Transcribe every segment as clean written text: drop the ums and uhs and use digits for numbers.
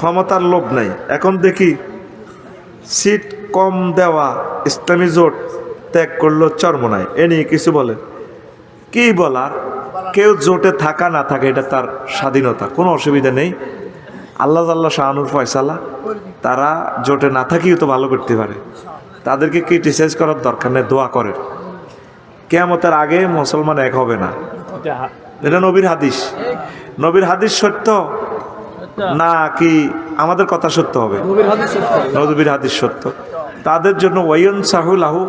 ক্ষমতার লোভ নাই। এখন দেখি সিট কম দেওয়া ইসলামী জোট ত্যাগ করলো চরমনায়, এ নিয়ে কিছু বলেন। কি বলার, কেউ জোটে থাকা না থাকে এটা তার স্বাধীনতা, কোনো অসুবিধা নেই। আল্লাহ আল্লাহ শাহানুর ফয়সালা, তারা জোটে না থাকিও তো ভালো করতে পারে, তাদেরকে ক্রিটিসাইজ করার দরকার নেই, দোয়া করেন। কিয়ামতের আগে মুসলমান এক হবে না, এটা নবীর হাদিস। নবীর হাদিস সত্য না কি আমাদের কথা সত্য হবে? নবীর হাদিস সত্য। তাদের জন্য ওয়াইন সাহুলাহু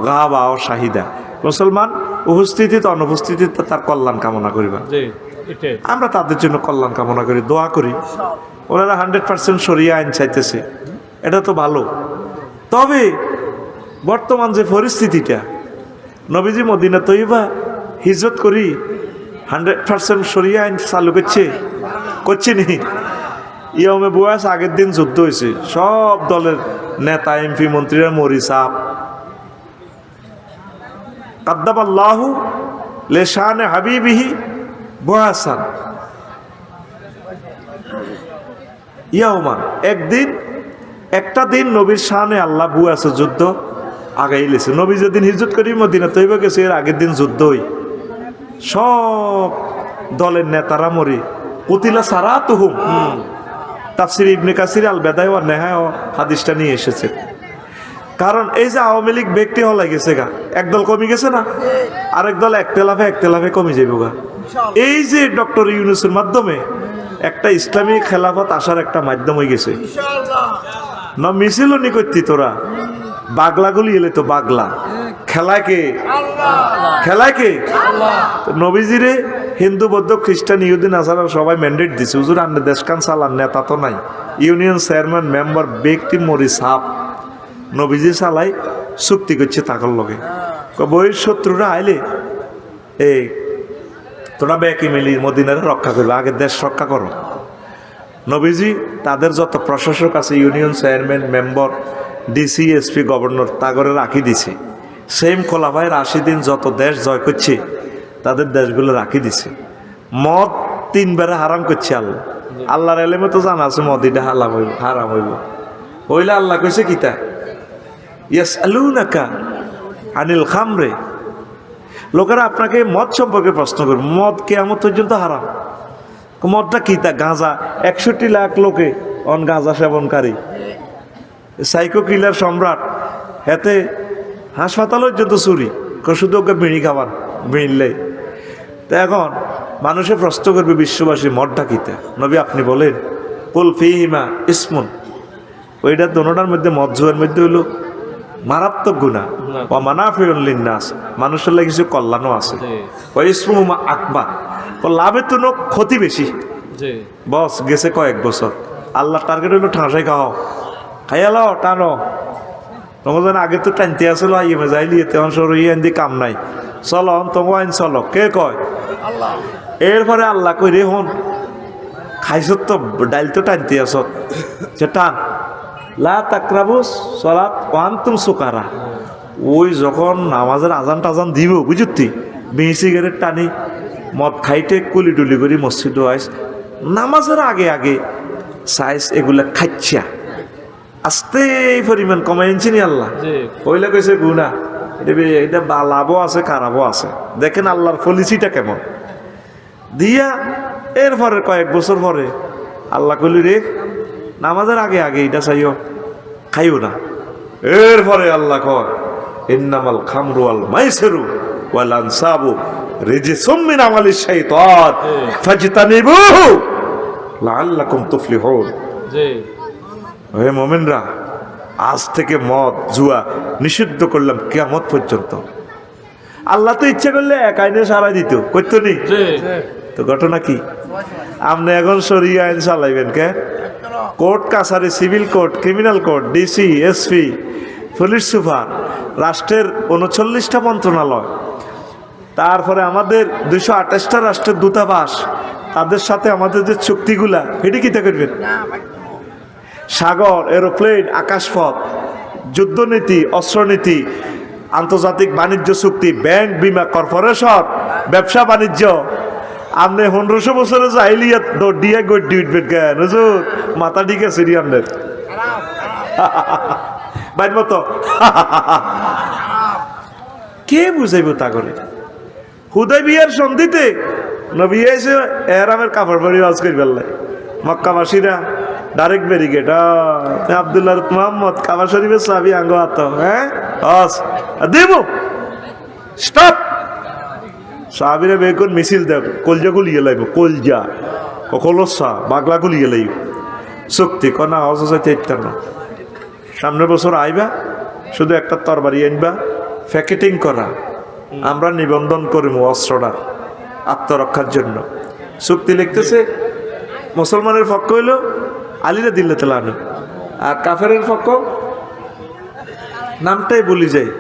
গাবা ও শাহিদা, মুসলমান উপস্থিতিতে অনুপস্থিতিতে তার কল্যাণ কামনা করিবা। আমরা তাদের জন্য কল্যাণ কামনা করি, দোয়া করি। ওনারা 100% শরিয়া আইন চাইতেছে, এটা তো ভালো। তবে বর্তমান যে পরিস্থিতিটা, নবীজি মদিনা তৈবা হিজরত করি 100% শরিয়া আইন চালু করছে নি। ইয়মে বুয়াস আগের দিন যুদ্ধ হয়েছে, সব দলের নেতা এমপি মন্ত্রীরা মরি সাপ কাদ্দাবাল্লাহু লেশানে হাবিবিহি বুয়াসান ইয়াওমান, একদিন একটা দিন নবীর শানে আল্লাহ বুয়াসে যুদ্ধ আগাইলেছে। নবী যেদিন হিজরত করি মদিনা তৈবা গেছে, এর আগের দিন যুদ্ধই, সব দলের নেতারা মরি কুতিলা সারাতুহুম। তাফসির ইবনে কাসির আল বেদায় ওয়া নেহায় হাদিসটা নিয়ে এসেছে। কারণ এই যে আওয়ামী লীগ ব্যক্তি হলা গেছে গা, একদল কমে গেছে না, আরেক দল একতেলাফে কমে যাইব গা। এই যে ডক্টর ইউনূসের মাধ্যমে একটা ইসলামী খেলাফত আসার একটা মাধ্যম হয়ে গেছে। না মিছিল নি করতি তোরা, বাগলাগুলি এলে তো বাগলা খেলায় কে নবীজিরে হিন্দু বৌদ্ধ খ্রিস্টান ইহুদি নাসারা সবাই ম্যান্ডেট দিছে, হুজুর আন্নে দেশকান চালান, নেতা তো নাই, ইউনিয়ন চেয়ারম্যান মেম্বার ব্যক্তি মরি সাপ নবীজি চালাই চুক্তি করছে তাকর লগে। বইয়ের শত্রুরা আইলে এই তোরা ব্যাকি মিলি মদিনারে রক্ষা করবে, আগে দেশ রক্ষা করো। নবীজি তাদের যত প্রশাসক আছে, union chairman member DC SP governor, তাগরে রাখি দিছে। সেম খোলাফায় রাশিদিন যত দেশ জয় করছে তাদের দেশগুলো রাখি দিছে। মদ 3 বারে হারাম করছে আল্লাহ। আল্লাহর এলেমে তো জানা আছে মদ এটা হারাম হইব। হইলে আল্লাহ কইছে কিতা, ইয়াসআলুনাকা আনিল খামরে, লোকেরা আপনাকে মদ সম্পর্কে প্রশ্ন করবে, মদ কিয়ামত পর্যন্ত হারাম। মদটা কিতা? গাঁজা। 61 লাখ লোকে অন গাঁজা সেবনকারী, সাইকো কিলার সম্রাট, হেতে হাসপাতাল পর্যন্ত চুরি, শুধু ওকে বিড়ি খাবার বিড়িলে। তো এখন মানুষে প্রশ্ন করবে বিশ্ববাসী, মদটা কিতা? নবী আপনি বলেন, কুল ফীহিমা ইসমুন, ওইটা দোনোটার মধ্যে, মদ জুয়ার মধ্যে হইল মারাত্মক গুনাহ, ওয়া মানাফিউন লিন্নাস, মানুষের লাগে কিছু কল্যাণও আছে, ওয়া ইসমুহুমা আকবার, লাভের তো ক্ষতি বেশি। বস গেছে কয়েক বছর, আল্লাহ টার্গেট হইলো ঠাঁসাই খাও, খাইয়ালো টানো। তোমাদের আগে তো টানতে আসলো আইএমে যাইলি, তেমন সর আইন দিয়ে কাম নাই, চলো তোমার আইন চলো, কে কয়? এরপরে আল্লাহ কই রে হন খাইছ তো ডাইল তো টানতে আস, সে টান লা তাকরাবুস সালাত ওয়া আনতুম সুকারা। ওই যখন নামাজের আজান টাজান দিব বুঝতি, বিড়ি সিগারেট টানি মদ খাইতে কুলি টুলি করি মসজিদও আইস, নামাজের আগে সাইজ এগুলা খাচ্ছা আস্তে পরিমাণ কমাই আনছি নি আল্লাহ। ওইলা কইছে গুনাহ, এটা লাভও আছে খারাপও আছে। দেখেন আল্লাহর পলিসিটা কেমন দিয়া। এরপরে কয়েক বছর পরে আল্লাহ কইলি রে নামাজের আগে এটা চাইও, খাইও না। এরপরে আল্লাহ কয়, ইন্নামাল খামরু ওয়াল মাইসিরু ওয়াল আনসাবু রিজসুম মিন আমালিশ শাইতান ফাজতানিবুহু লাআল্লাকুম তুফলিহুন। হে মুমিনরা, আজ থেকে মদ জুয়া নিষিদ্ধ করলাম কিয়ামত পর্যন্ত। আল্লাহ তো ইচ্ছা করলে এক আইনে সারা দিত, করতো নি? তো ঘটনা কি, আপনি এখন শরিয়া আইন চালাইবেন কে? কোর্ট কাছারি, civil court, criminal court, DC SP police super, রাষ্ট্রের 39টা মন্ত্রণালয়, তারপরে আমাদের 228টা রাষ্ট্রের দূতাবাস, তাদের সাথে আমাদের যে চুক্তিগুলা, এটি কিতা করবেন? সাগর, এরোপ্লেন, আকাশপথ, যুদ্ধনীতি, অস্ত্রনীতি, আন্তর্জাতিক বাণিজ্য চুক্তি, ব্যাংক, বিমা, কর্পোরেশন, ব্যবসা বাণিজ্য, আপনি 1500 বছরের জাহিলিয়াত দৌড় দিয়ে গড্ডি উঠবেন কেন হুজুর? মাথা ঠিক আছে রি আপনার বাইর মতো কে বুঝাইব তা করে? হুদাইবিয়ার সন্ধিতে নবী এসে এহরামের কাপড় পরে ওয়াজ করি ফেললে, মক্কাবাসীরা ডাইরেক্ট ব্যারিকেড আব্দুল্লাহ মোহাম্মদ কাবা শরীফের চাবি আঙ্গ হাত, হ্যাঁ দেব স্টপ। সাহাবিরা বেগুন মিছিল দেব, কলজা গুলিয়ে লাইব, কলজা কলসা বাগলা গুলিয়ে লাইব শক্তি কনা অজাইতে ইত্যান্ন। সামনের বছর আইবা, শুধু একটা তরবারি আনবা, প্যাকেটিং করা, আমরা নিবন্ধন করিব অস্ত্রটা আত্মরক্ষার জন্য। চুক্তি লিখতেছে, মুসলমানের পক্ষ হইল আলীরা দিল্লে তেলানো, আর কাফেরের পক্ষ নামটাই বলি যায়,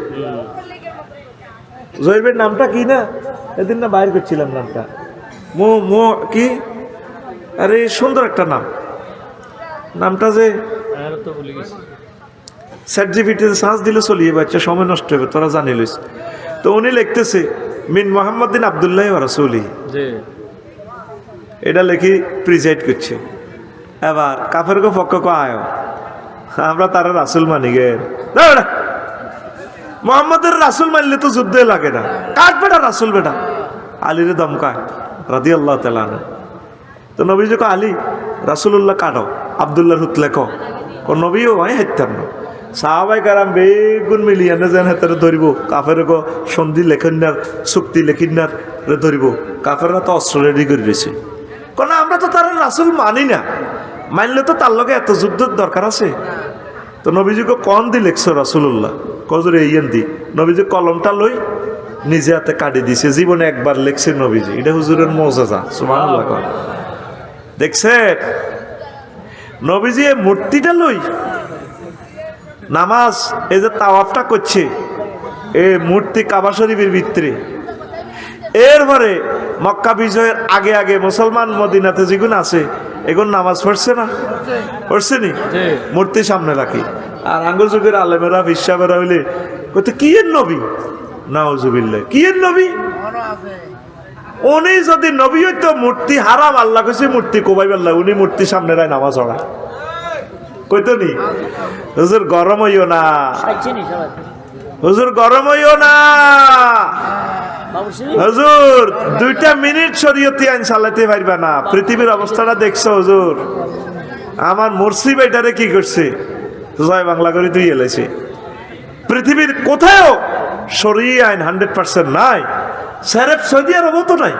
জহিবের নামটা কি না এদিন না বাইর করছিলাম নামটা, মো মো কি, আরে সুন্দর একটা নাম, নামটা যে চ্যাট জিপিটিতে সার্চ দিলে চলিয়ে বাচ্চা সময় নষ্ট হবে, তোরা জানি লইস। তো উনি লিখতেছে মিন মোহাম্মদিন আবদুল্লাহ রাসূলি, এটা লেখি প্রিজাইড করছে। এবার কাফের গো পক্ষ কো আয়, আমরা তারা রাসূল মানি গে, মোহাম্মদের রাসূল মানলে তো যুদ্ধে লাগে না, কাট বেটা রাসূল বেটা, আলীরে দমকায় রাদিয়াল্লাহু তাআলা আনহু। তো নবীজি কো আলী রাসূলুল্লাহ কাটো, আব্দুল্লাহর হুত লেখো, কো নবীও হয় হাইতাম না। সাহাবাই কারাম বেগুন মিলিয়ে না যেন হাতে ধরিব, কাফের গো সন্ধি লেখিনার চুক্তি লেখিনার ধরিব, কাফেররা তো অস্ত্র রেডি করে রয়েছে। কেন আমরা তো তার রাসূল মানি না, মানলে তো তার লগে এত যুদ্ধের দরকার আছে। তো নবীজিকে কন দি লেখছো রাসূলুল্লাহ, কজর এইন দি। নবীজি কলমটা লই নিজে হাতে কাটি দিছে, জীবনে একবার লেখছে নবীজি, এটা হুজুরের মুজিজা সুবহানাল্লাহ। দেখছেন নবীজি এই মূর্তিটা লই নামাজ, এই যে তাওয়াফটা করছে, এই মূর্তি কাবা শরীফের ভিতরে। এরপরে মক্কা বিজয়ের আগে আগে মুসলমান মদিনাতে যেগুলো আছে এগুলো নামাজ পড়ছে না, পড়ছে নি, মূর্তি সামনে রাখি। আর আঙ্গুল যুগের আলেমেরা বিশ্বাবেরা হইলে কত কি এর নবী, নাউজুবিল্লাহ, কি এর নবী? উনি যদি নবী হইতো মূর্তি হারাম, আল্লাহ কইছে মূর্তি কোবাই আল্লাহ, উনি মূর্তি সামনে রায় নামাজ পড়া কইতো নি। হুজুর গরম হইও না, হুজুর গরম হইও না, হুজুর 2 মিনিট শরীয়তি আইন চালাতে পারবা না। পৃথিবীর অবস্থাটা দেখছো হুজুর, আমার মুর্শি বেটারে কি করছে, জয় বাংলা করে তুই এলেছে। পৃথিবীর কোথাও শরীয় আইন 100% নাই, সেরেফ সৌদি আরবও তো নাই,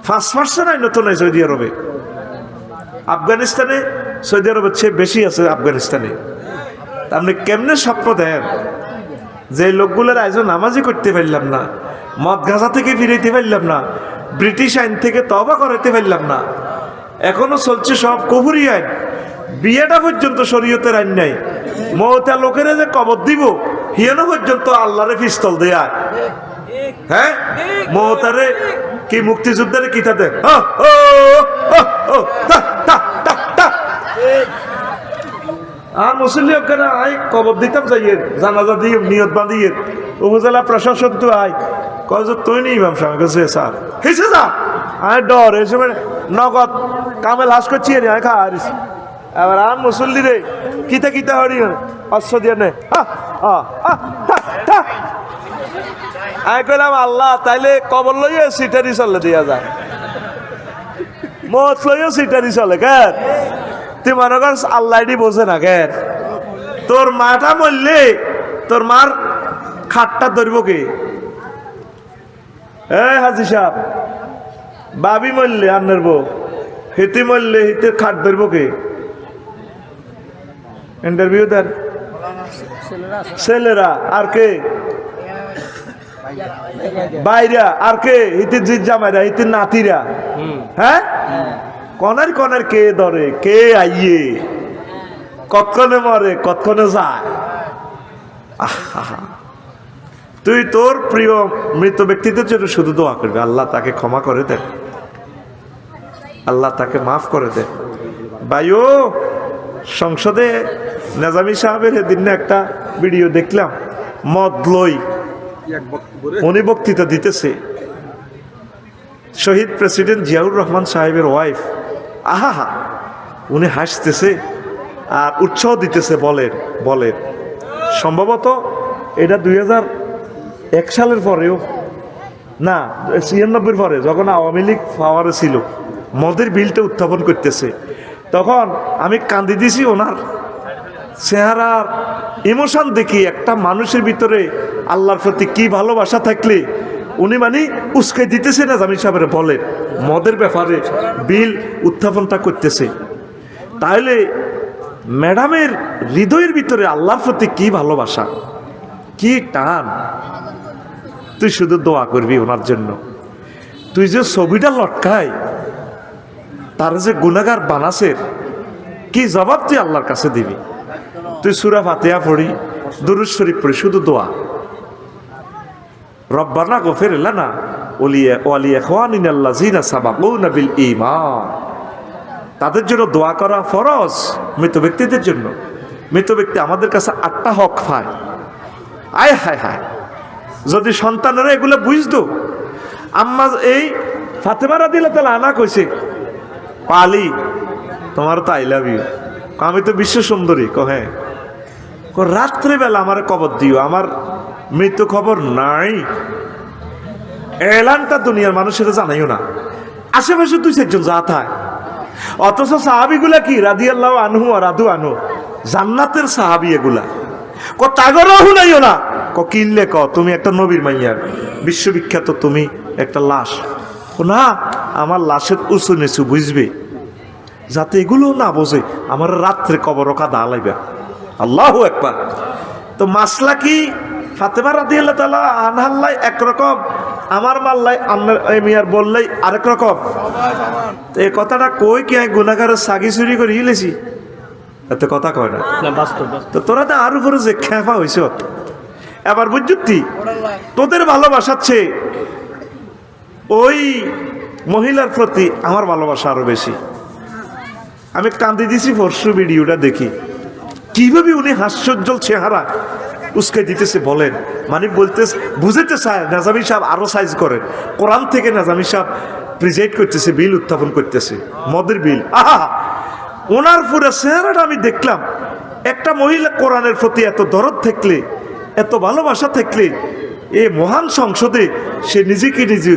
5% আইন তো নাই সৌদি আরবে। আফগানিস্তানে সৌদি আরবের চেয়ে বেশি আছে আফগানিস্তানে। আপনি কেমনে স্বপ্ন দেন যে লোকগুলোর আয়োজন নামাজই করতে পারলাম না, মদ গাঁজা থেকে ফিরাইতে পারলাম না, ব্রিটিশ আইন থেকে তওবা করাইতে পারলাম না, এখনো চলছে সব কুফরি আইন, বিয়েটা পর্যন্ত শরীয়তের আইন নাই, মওতা লোকেরা যে কবর দিব হিয়ানো পর্যন্ত আল্লাহরে পিস্তল দেয়া, হ্যাঁ মওতারে কি মুক্তিযুদ্ধের কিতা দেয়, আর মুসল্লি ওখানে আই কবর দিতাম যাইয়ে, জানাজা দিয়ে নিয়ত বাঁধিয়ে, উপজেলা প্রশাসক তো আই কয় যে তুই নি ইমাম সাহেব কাছে স্যার হেসে যা, আয় ডর এই সময় নগদ কামেল হাস করছি আয় খা আরিস। এবার আর মুসল্লি রে কিতা কিতা হরি অস্ত্র দিয়ে নে, আয় কইলাম আল্লাহ তাইলে কবর লইয়ে সিটারি চলে দিয়া যায়, মত লইও সিটারি চলে কেন? তুই মনে কর আল্লাহ বোঝে না কেন? তোর মাটা মরলে তোর মার খাটটা ধরব কে? হাজি সাহেব, বাবি মরলে আন্নার বউ, হিতি মরলে হিতের খাট ধরব কে? ইন্টারভিউ দেন ছেলেরা, আর কে বাইরা, আর কে হিতির জিত জামাইরা, হিতির নাতিরা, হ্যাঁ কনার কনার কে ধরে, কে আইয়ে কতক্ষণে মরে কতক্ষণে যায়। তুই তোর প্রিয় মৃত ব্যক্তিদের জন্য শুধু দোয়া করবি, আল্লাহ তাকে ক্ষমা করে দেন, আল্লাহ তাকে মাফ করে দেন। ভাইও সংসদে নেজামি সাহেবের এদিন একটা ভিডিও দেখলাম, মদ লই উনি বক্তৃতা দিতেছে, শহীদ প্রেসিডেন্ট জিয়াউর রহমান সাহেবের ওয়াইফ, আহা উনি হাসতেছে আর উৎসাহ দিতেছে, বলেন সম্ভবত এটা 2001 সালের পরেও না, 96 পরে যখন আওয়ামী লীগ পাওয়ারে ছিল, মদের বিলটা উত্থাপন করতেছে, তখন আমি কান্দি দিছি ওনার চেহারার ইমোশন দেখি। একটা মানুষের ভিতরে আল্লাহর প্রতি কি ভালোবাসা থাকলে উনি মানে উস্কাই দিতেছে না জামিল সাহেবের, বলেন মদের ব্যাপারে বিল উত্থাপনটা করতেছে। তাহলে ম্যাডামের হৃদয়ের ভিতরে আল্লাহর প্রতি কি ভালোবাসা, কি টান। তুই শুধু দোয়া করবি ওনার জন্য। তুই যে ছবিটা লটকায় তার যে গুনাহগার বানাসের কি জবাব তুই আল্লাহর কাছে দিবি? তুই সূরা ফাতিহা পড়ি, দুরূদ শরীফ পড়ি, শুধু দোয়া, রব্বানা গফির লানা ওয়া লিইখওয়ানিনাল্লাযিনা সাবাকুনা বিল ঈমান। তাদের জন্য দোয়া করা ফরজ, মৃত ব্যক্তিদের জন্য। মৃত ব্যক্তি আমাদের কাছে 8টা হক পায়। আয় হায় হায়, যদি সন্তানেরা এগুলো বুঝতো। আম্মা এই ফাতেমা রাদিয়াল্লাহু তাআলা আনা কইছে, পালি তোমার তো আই লাভ ইউ। আমি তো বিশ্ব সুন্দরী। হ্যাঁ, রাত্রেবেলা আমার কবর দিও, আমার মৃত্যু খবর নাই, এলানটা দুনিয়ার মানুষের জানাইও না। আশেপাশে 2-4 যা থায়, অথচ সাহাবিগুলা কি রাদিয়াল্লাহু আনহু আর রাদু আনহু, জান্নাতের সাহাবি এগুলা। তাগরও শুনাইও না, কিনলে তুমি একটা নবীর মাইয়ার, বিশ্ববিখ্যাত তুমি একটা লাশ। না, আমার লাশের উঁচু নিচু বুঝবে, যাতে এগুলো না বোঝে আমার রাত্রে কবর রকা দা লাইবা। আল্লাহু আকবার। তো মাসলা কি ফাতেমা রাদিয়াল্লাহু তাআলা আনহাল্লাই একরকম, আমার মাল্লাই মিয়ার বললেই আরেক রকম। এই কথাটা কই কি আমি গুনাহগারের সাগি চুরি করে হিলেছি, এত কথা কয় না। তো তোরা তো আর উপরে যে খেপা হয়েছ, এবার বুঝছি তোদের ভালোবাসাচ্ছে ওই মহিলার প্রতি আমার ভালোবাসা আরো বেশি। আমি কান্দি দিছি পরশু ভিডিওটা দেখি, কিভাবে উনি হাস্যোজ্জ্বল চেহারা উস্কে দিতেছে, বলেন মানে বলতে বুঝাতে চায়। নাজামি সাহেব আরো সাইজ করেন, কোরআন থেকে নাজামি সাহেব প্রেজেন্ট করতেছে, বিল উত্থাপন করতেছে, মদের বিল। আহা, ওনার পুরো চেহারাটা আমি দেখলাম। একটা মহিলা কোরআনের প্রতি এত দরদ থাকলে, এত ভালোবাসা থাকলে, এই মহান সংসদে সে নিজেকে নিজে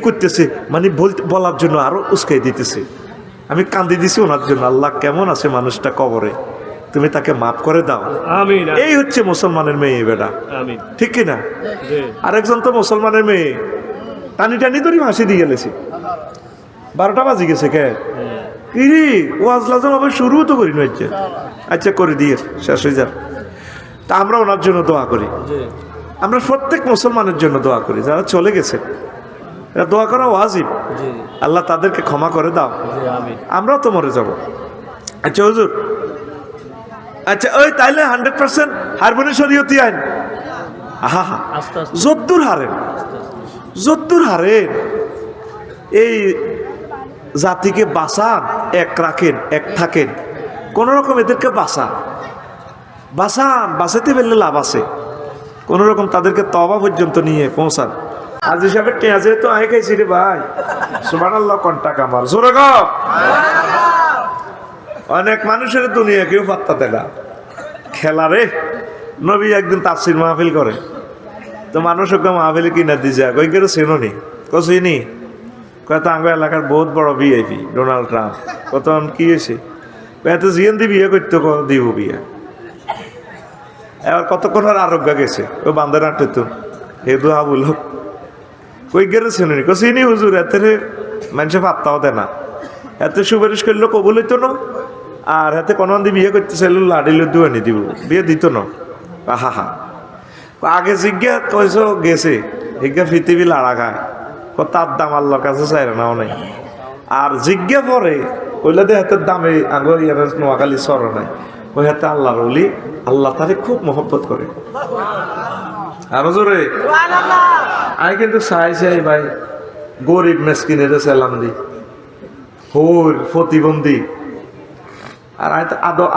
করতেছে, মানে বলার জন্য আরো উস্কাই দিতেছে। আমি কান্দি দিছি ওনার জন্য। আল্লাহ কেমন আছে মানুষটা কবরে, তুমি তাকে মাফ করে দাও। আমিন। এই হচ্ছে মুসলমানের মেয়ে বেটা, ঠিক কিনা? আরেকজন তো মুসলমানের মেয়ে, টানি টানি ধরি হাসি দিয়ে গেলেছি। 12টা বাজে গেছে কে কিরি ওয়াজ লাজম আবার শুরু তো করি না। আচ্ছা করে দিয়ে শেষ হয়ে যাক। তা আমরা ওনার জন্য দোয়া করি, আমরা প্রত্যেক মুসলমানের জন্য দোয়া করি যারা চলে গেছে। এটা দোয়া করা ওয়াজিব। আল্লাহ তাদেরকে ক্ষমা করে দাও, আমরাও তো মরে যাব। আচ্ছা হুজুর, আচ্ছা ওই তাইলে 100% হারমোনি শরীয়তি আইন। আহা হা, যদ্দুর হারেন এই জাতিকে বাঁচান, এক রাখেন, এক থাকেন, কোন রকম এদেরকে বাঁচাতে পারলে লাভ আছে। কোন রকম তাদেরকে তওবা পর্যন্ত নিয়ে পৌঁছান। আজ হিসাবে টেঁয়াজে তো আয় খাইছি রে ভাই, সুবহানাল্লাহ। কন্টাক আমার জোরে গাও। অনেক মানুষের দুনিয়া কেউ পাত্তা দেয় না। খেলা রে, নবী একদিন তাফসীর মাহফিল করে, তো মানুষ ওকে মাহফিলে কিনা দিয়ে যায়, কই কেউ চেনো নি? চিনি। কত আঙ্গ এলাকার বহুত বড় ভিআইপি ডোনাল্ড ট্রাম্প। কত কি হয়েছে? এত জিএন দি বিয়ে করতে দিব বিয়ে। এবার কতক্ষণ আর আরোগ্য গেছে, ও বান্দার আটে তো হেদু আবুল হোক কই গেলে চিনি। চিনি হুজুর, এতে মানুষে পাত্তাও দেয় না। এত সুপারিশ করলো কবুল হইতো না, আর হাতে কোনো বিয়ে করতে চাইল লাড়িল দুয়ানি দিব, বিয়ে দিত না। আহা হা, আগে জিজ্ঞা কইস গেছে, জিজ্ঞা পৃথিবী লাড়া খায়, তার দাম আল্লাহর কাছে চাই না নাই। আর জিজ্ঞা পরে কইলে দে হাতের দামে আগে নোয়াখালী সর নাই, ওই হাতে আল্লাহর ওলি, আল্লাহ তারে খুব মহব্বত করে। আরো জোরে আমি কিন্তু চাই ভাই, গরিব মেসকিনের সালাম দি, হোর প্রতিবন্ধী, আর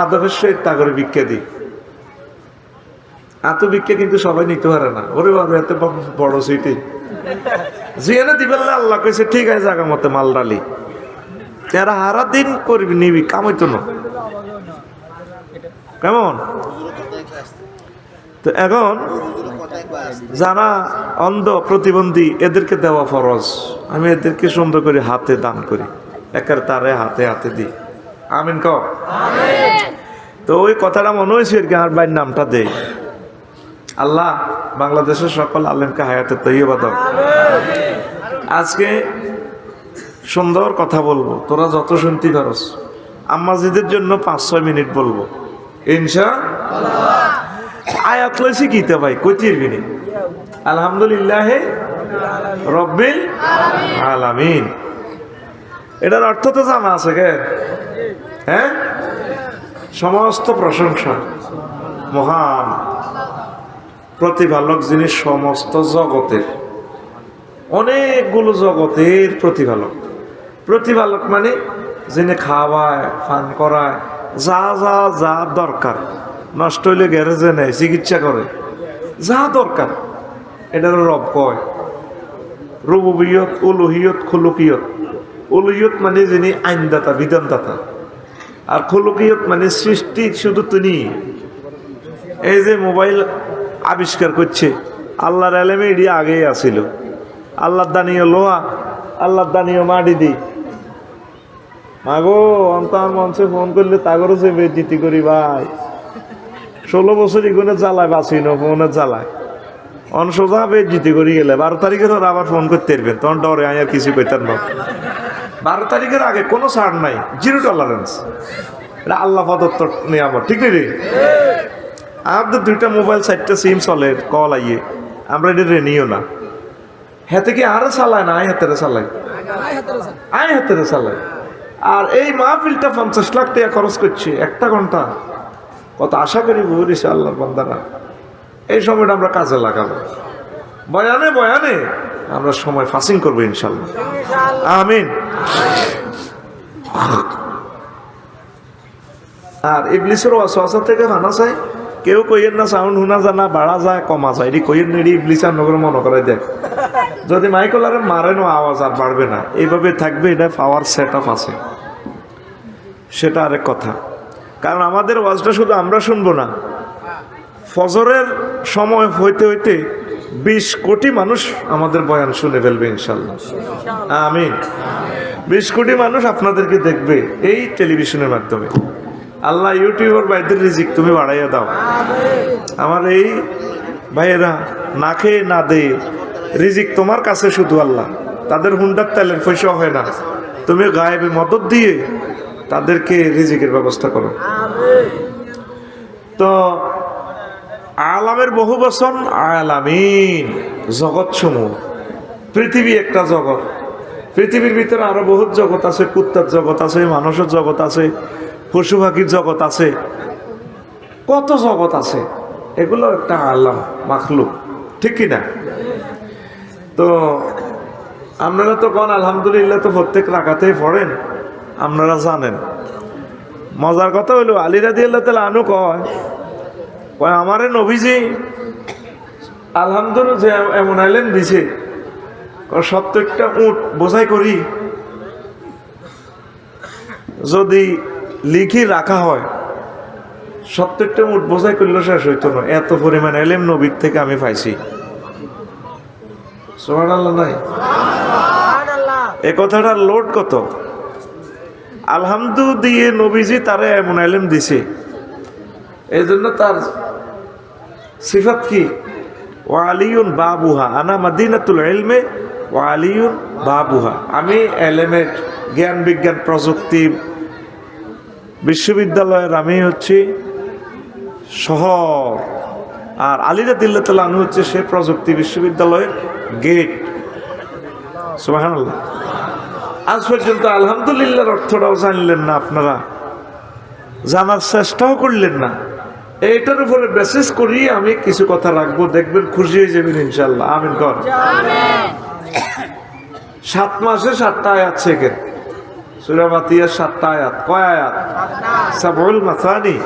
আদবের সহিত তা করে ভিক্ষা দিই। এত ভিক্ষা কিন্তু সবাই নিতে পারে না। ওরে বাবা, এত বড় সিটি জিয়ানে দিবেন না, আল্লাহ কইছে ঠিক আছে জায়গা মতে মাল ডালি। তারা হারা দিন করবি নিবি, কামাইতো না কেমন। তো এখন যারা অন্ধ প্রতিবন্ধী এদেরকে দেওয়া ফরজ, আমি এদেরকে সুন্দর করে হাতে দান করি, একের তারে হাতে হাতে দিই। আমিন কও। তো ওই কথাটা মনে হয়েছে আর কি, আর ভাইয়ের নামটা দেই। আল্লাহ বাংলাদেশের সকল আলেমকে হায়াতে তৈয়বা দাও। আজকে সুন্দর কথা বলবো, তোরা যত শুনতে পারস। আম্মাজিদের জন্য 5-6 মিনিট বলবো ইনশাআল্লাহ। আয়াত লইছি কিতে ভাই কইতির বিনি আলহামদুলিল্লাহ রব্বিল আলামিন। এটার অর্থ তো জানা আছে কে? হ্যাঁ, সমস্ত প্রশংসা মহান প্রতিপালক যিনি সমস্ত জগতের, অনেকগুলো জগতের প্রতিপালক। প্রতিপালক মানে যিনি খাওয়ায়, ফান করায়, যা যা যা দরকার, নষ্ট হইলে গ্যারেজে নেয়, চিকিৎসা করে, যা দরকার এটার রব কয়। রুবুবিয়ত, উলুহিয়ত, খুলুকিয়ত। উলুহিয়ত মানে যিনি আইনদাতা, বিধানদাতা, আর খুলুকিয়ত মানে সৃষ্টি শুধু তিনি। এই যে মোবাইল আবিষ্কার করছে, আল্লাহর এলেমে এটি আগেই আসিল। আল্লাহর দানীয় লোহা, আল্লাহর দানীয় মাটি দিই। মাগো অন্তর মঞ্চে ফোন করলে তাগরও যে বেজিতি করি ভাই। 16 বছর ইগুনে জ্বালায় বাঁচি না, ফোনের জ্বালায় অনসোজা বেজিতি করি গেলে 12 তারিখে ধর আবার ফোন করতে পারবেন, তখন ডরে আমি আর কিছু কইতাম না। 12 তারিখের আগে কোনো ছাড় নাই, 0 টলারেন্স। এটা আল্লাহ প্রদত্ত নিয়ামত, ঠিক নেই রে? আমাদের 2টা মোবাইল 4টা সিম চলে, কল আইয়ে, আমরা এটা রেনিও না। হাতে কি আরো চালায় না, আই হাতেরে চালাই, আই হাতেরে চালাই। আর এই মাহফিলটা 50 লাখ টাকা খরচ করছে, 1 ঘন্টা। কত আশা করি বলিস আল্লাহর বান্দারা, এই সময়টা আমরা কাজে লাগাবো। বয়ানে বয়ানে আমরা সময় ফাসিং করবো ইনশাল্লাহ, আমিন। আর ইবলিসের ওয়াসওয়াসা থেকে ভানা চাই, কেউ কইয়ের না সাউন্ড শোনা যায় না, বাড়া যায় কমা যায়, এটি কইয়ের নেড়ি ইবলিস আর নগরে মনে করে দেখ। যদি মাইকলারে মারেনও আওয়াজ আর বাড়বে না, এইভাবে থাকবে। এটা পাওয়ার সেট আপ আছে, সেটা আরেক কথা। কারণ আমাদের ওয়াজটা শুধু আমরা শুনবো না, ফজরের সময় হইতে হইতে 20 কোটি মানুষ আমাদের বয়ান শুনে ফেলবে ইনশাল্লাহ, আমিন। 20 কোটি মানুষ আপনাদেরকে দেখবে এই টেলিভিশনের মাধ্যমে। আল্লাহ ইউটিউবার ভাইদের রিজিক তুমি বাড়াইয়া দাও। আমার এই ভাইয়েরা না খেয়ে না দে, রিজিক তোমার কাছে শুধু আল্লাহ। তাদের হুন্ডার তেলের পয়সা হয় না, তুমি গায়েবে মদত দিয়ে তাদেরকে রিজিকের ব্যবস্থা করো। তো আলামের বহু বচন আলামিন, জগৎ সমূহ। পৃথিবী একটা জগৎ, পৃথিবীর ভিতরে আরো বহুত জগৎ আছে। কুত্তার জগৎ আছে, মানুষের জগৎ আছে, পশু পাখির জগৎ আছে, কত জগৎ আছে। এগুলো একটা আলাম, মাখলুক, ঠিক কিনা? তো আপনারা তো কোন আলহামদুলিল্লাহ তো প্রত্যেক রাকাতেই পড়েন, আপনারা জানেন। মজার কথা হইল আলী রাদিয়াল্লাহু তাআলা আনহু কয় আমারে নবীজি আলহামদুলিল্লাহ যে এমন আইলেন দিছে, 70টা উট বোঝাই করি যদি লিখি রাখা হয়, 70টা উট বোঝাই করলে শেষ হইতো না। এত পরিমাণ এলেম নবীর থেকে আমি পাইছি। সুবহানাল্লাহ নাই? এ কথাটার লোড কত? আলহামদু দিয়ে নবীজি তারে এমন এলেম দিছে, এই জন্য তার সিফাত কি? ওয়া আলিউন বাবুহা, আনা মাদিনাতুল ইলমে ওয়া আলিউন বাবুহা। আমি এলেমের, জ্ঞান বিজ্ঞান প্রযুক্তি বিশ্ববিদ্যালয়ের আমি হচ্ছি শহর, আর আলী রাদিয়াল্লাহু তাআলা আনহু হচ্ছে সে প্রযুক্তি বিশ্ববিদ্যালয়ের গেট। সুবহানাল্লাহ। আজ পর্যন্ত আলহামদুলিল্লাহর অর্থটাও জানলেন না আপনারা, জানার চেষ্টাও করলেন না। এইটার উপরে বেসিস করি আমি কিছু কথা রাখবো, দেখবেন খুশি হয়ে যাবেন ইনশাল্লাহ, আমিন কর। 7 মাসে 7টা আয়াত শেখেন, সূরা ফাতিহার 7টা আয়াত। কয় আয়াত? সাবউল মাসানি।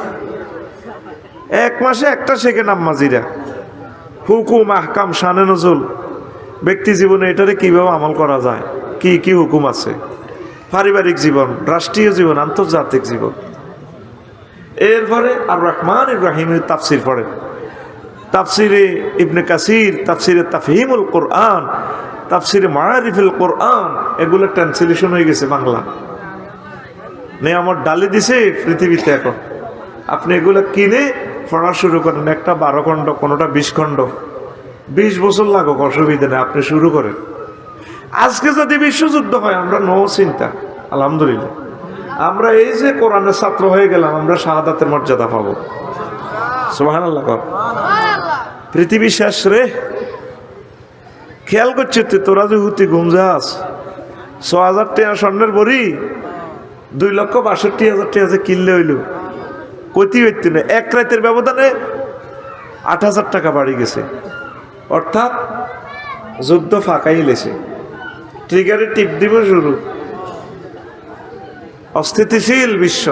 1 মাসে একটা শেখেন আম্মাজিরা। হুকুম, আহকাম, শানে নজুল ব্যক্তি জীবনে এটারে কিভাবে আমল করা যায়, কি কি হুকুম আছে, পারিবারিক জীবন, রাষ্ট্রীয় জীবন, আন্তর্জাতিক জীবন। এরপরে আর রহমান ইব্রাহিমের তাফসির পড়েন, তাফসিরে ইবনে কাসির, তাফসিরে তাফহিমুল কোরআন, তাফসিরে মাআরিফুল কোরআন, এগুলো ট্রান্সলেশন হয়ে গেছে বাংলা। আমার ডালি দিছে পৃথিবীতে। এখন আপনি এগুলো কিনে পড়া শুরু করেন, একটা 12 খণ্ড, কোনোটা 20 খণ্ড, 20 বছর লাগুক, অসুবিধা নেই, আপনি শুরু করেন। আজকে যদি বিশ্বযুদ্ধ হয়, আমরা নো চিন্তা, আলহামদুলিল্লাহ, আমরা এই যে কোরআনের ছাত্র হয়ে গেলাম, আমরা শাহাদাতের মর্যাদা পাবো। সুবহানাল্লাহ। পৃথিবী শেষ রে। খেয়াল করছে তোরা যে হুতি গুমজাস 6,000 টাকা স্বর্ণের বড়ি 2,62,000 টাকা যে কিনলে হইল, কতি হইতে না, এক রাতের ব্যবধানে 8,000 টাকা বাড়ি গেছে। অর্থাৎ যুদ্ধ ফাঁকাই লেছে, ট্রিগারে টিপ দিব শুরু। অস্থিতিশীল বিশ্ব।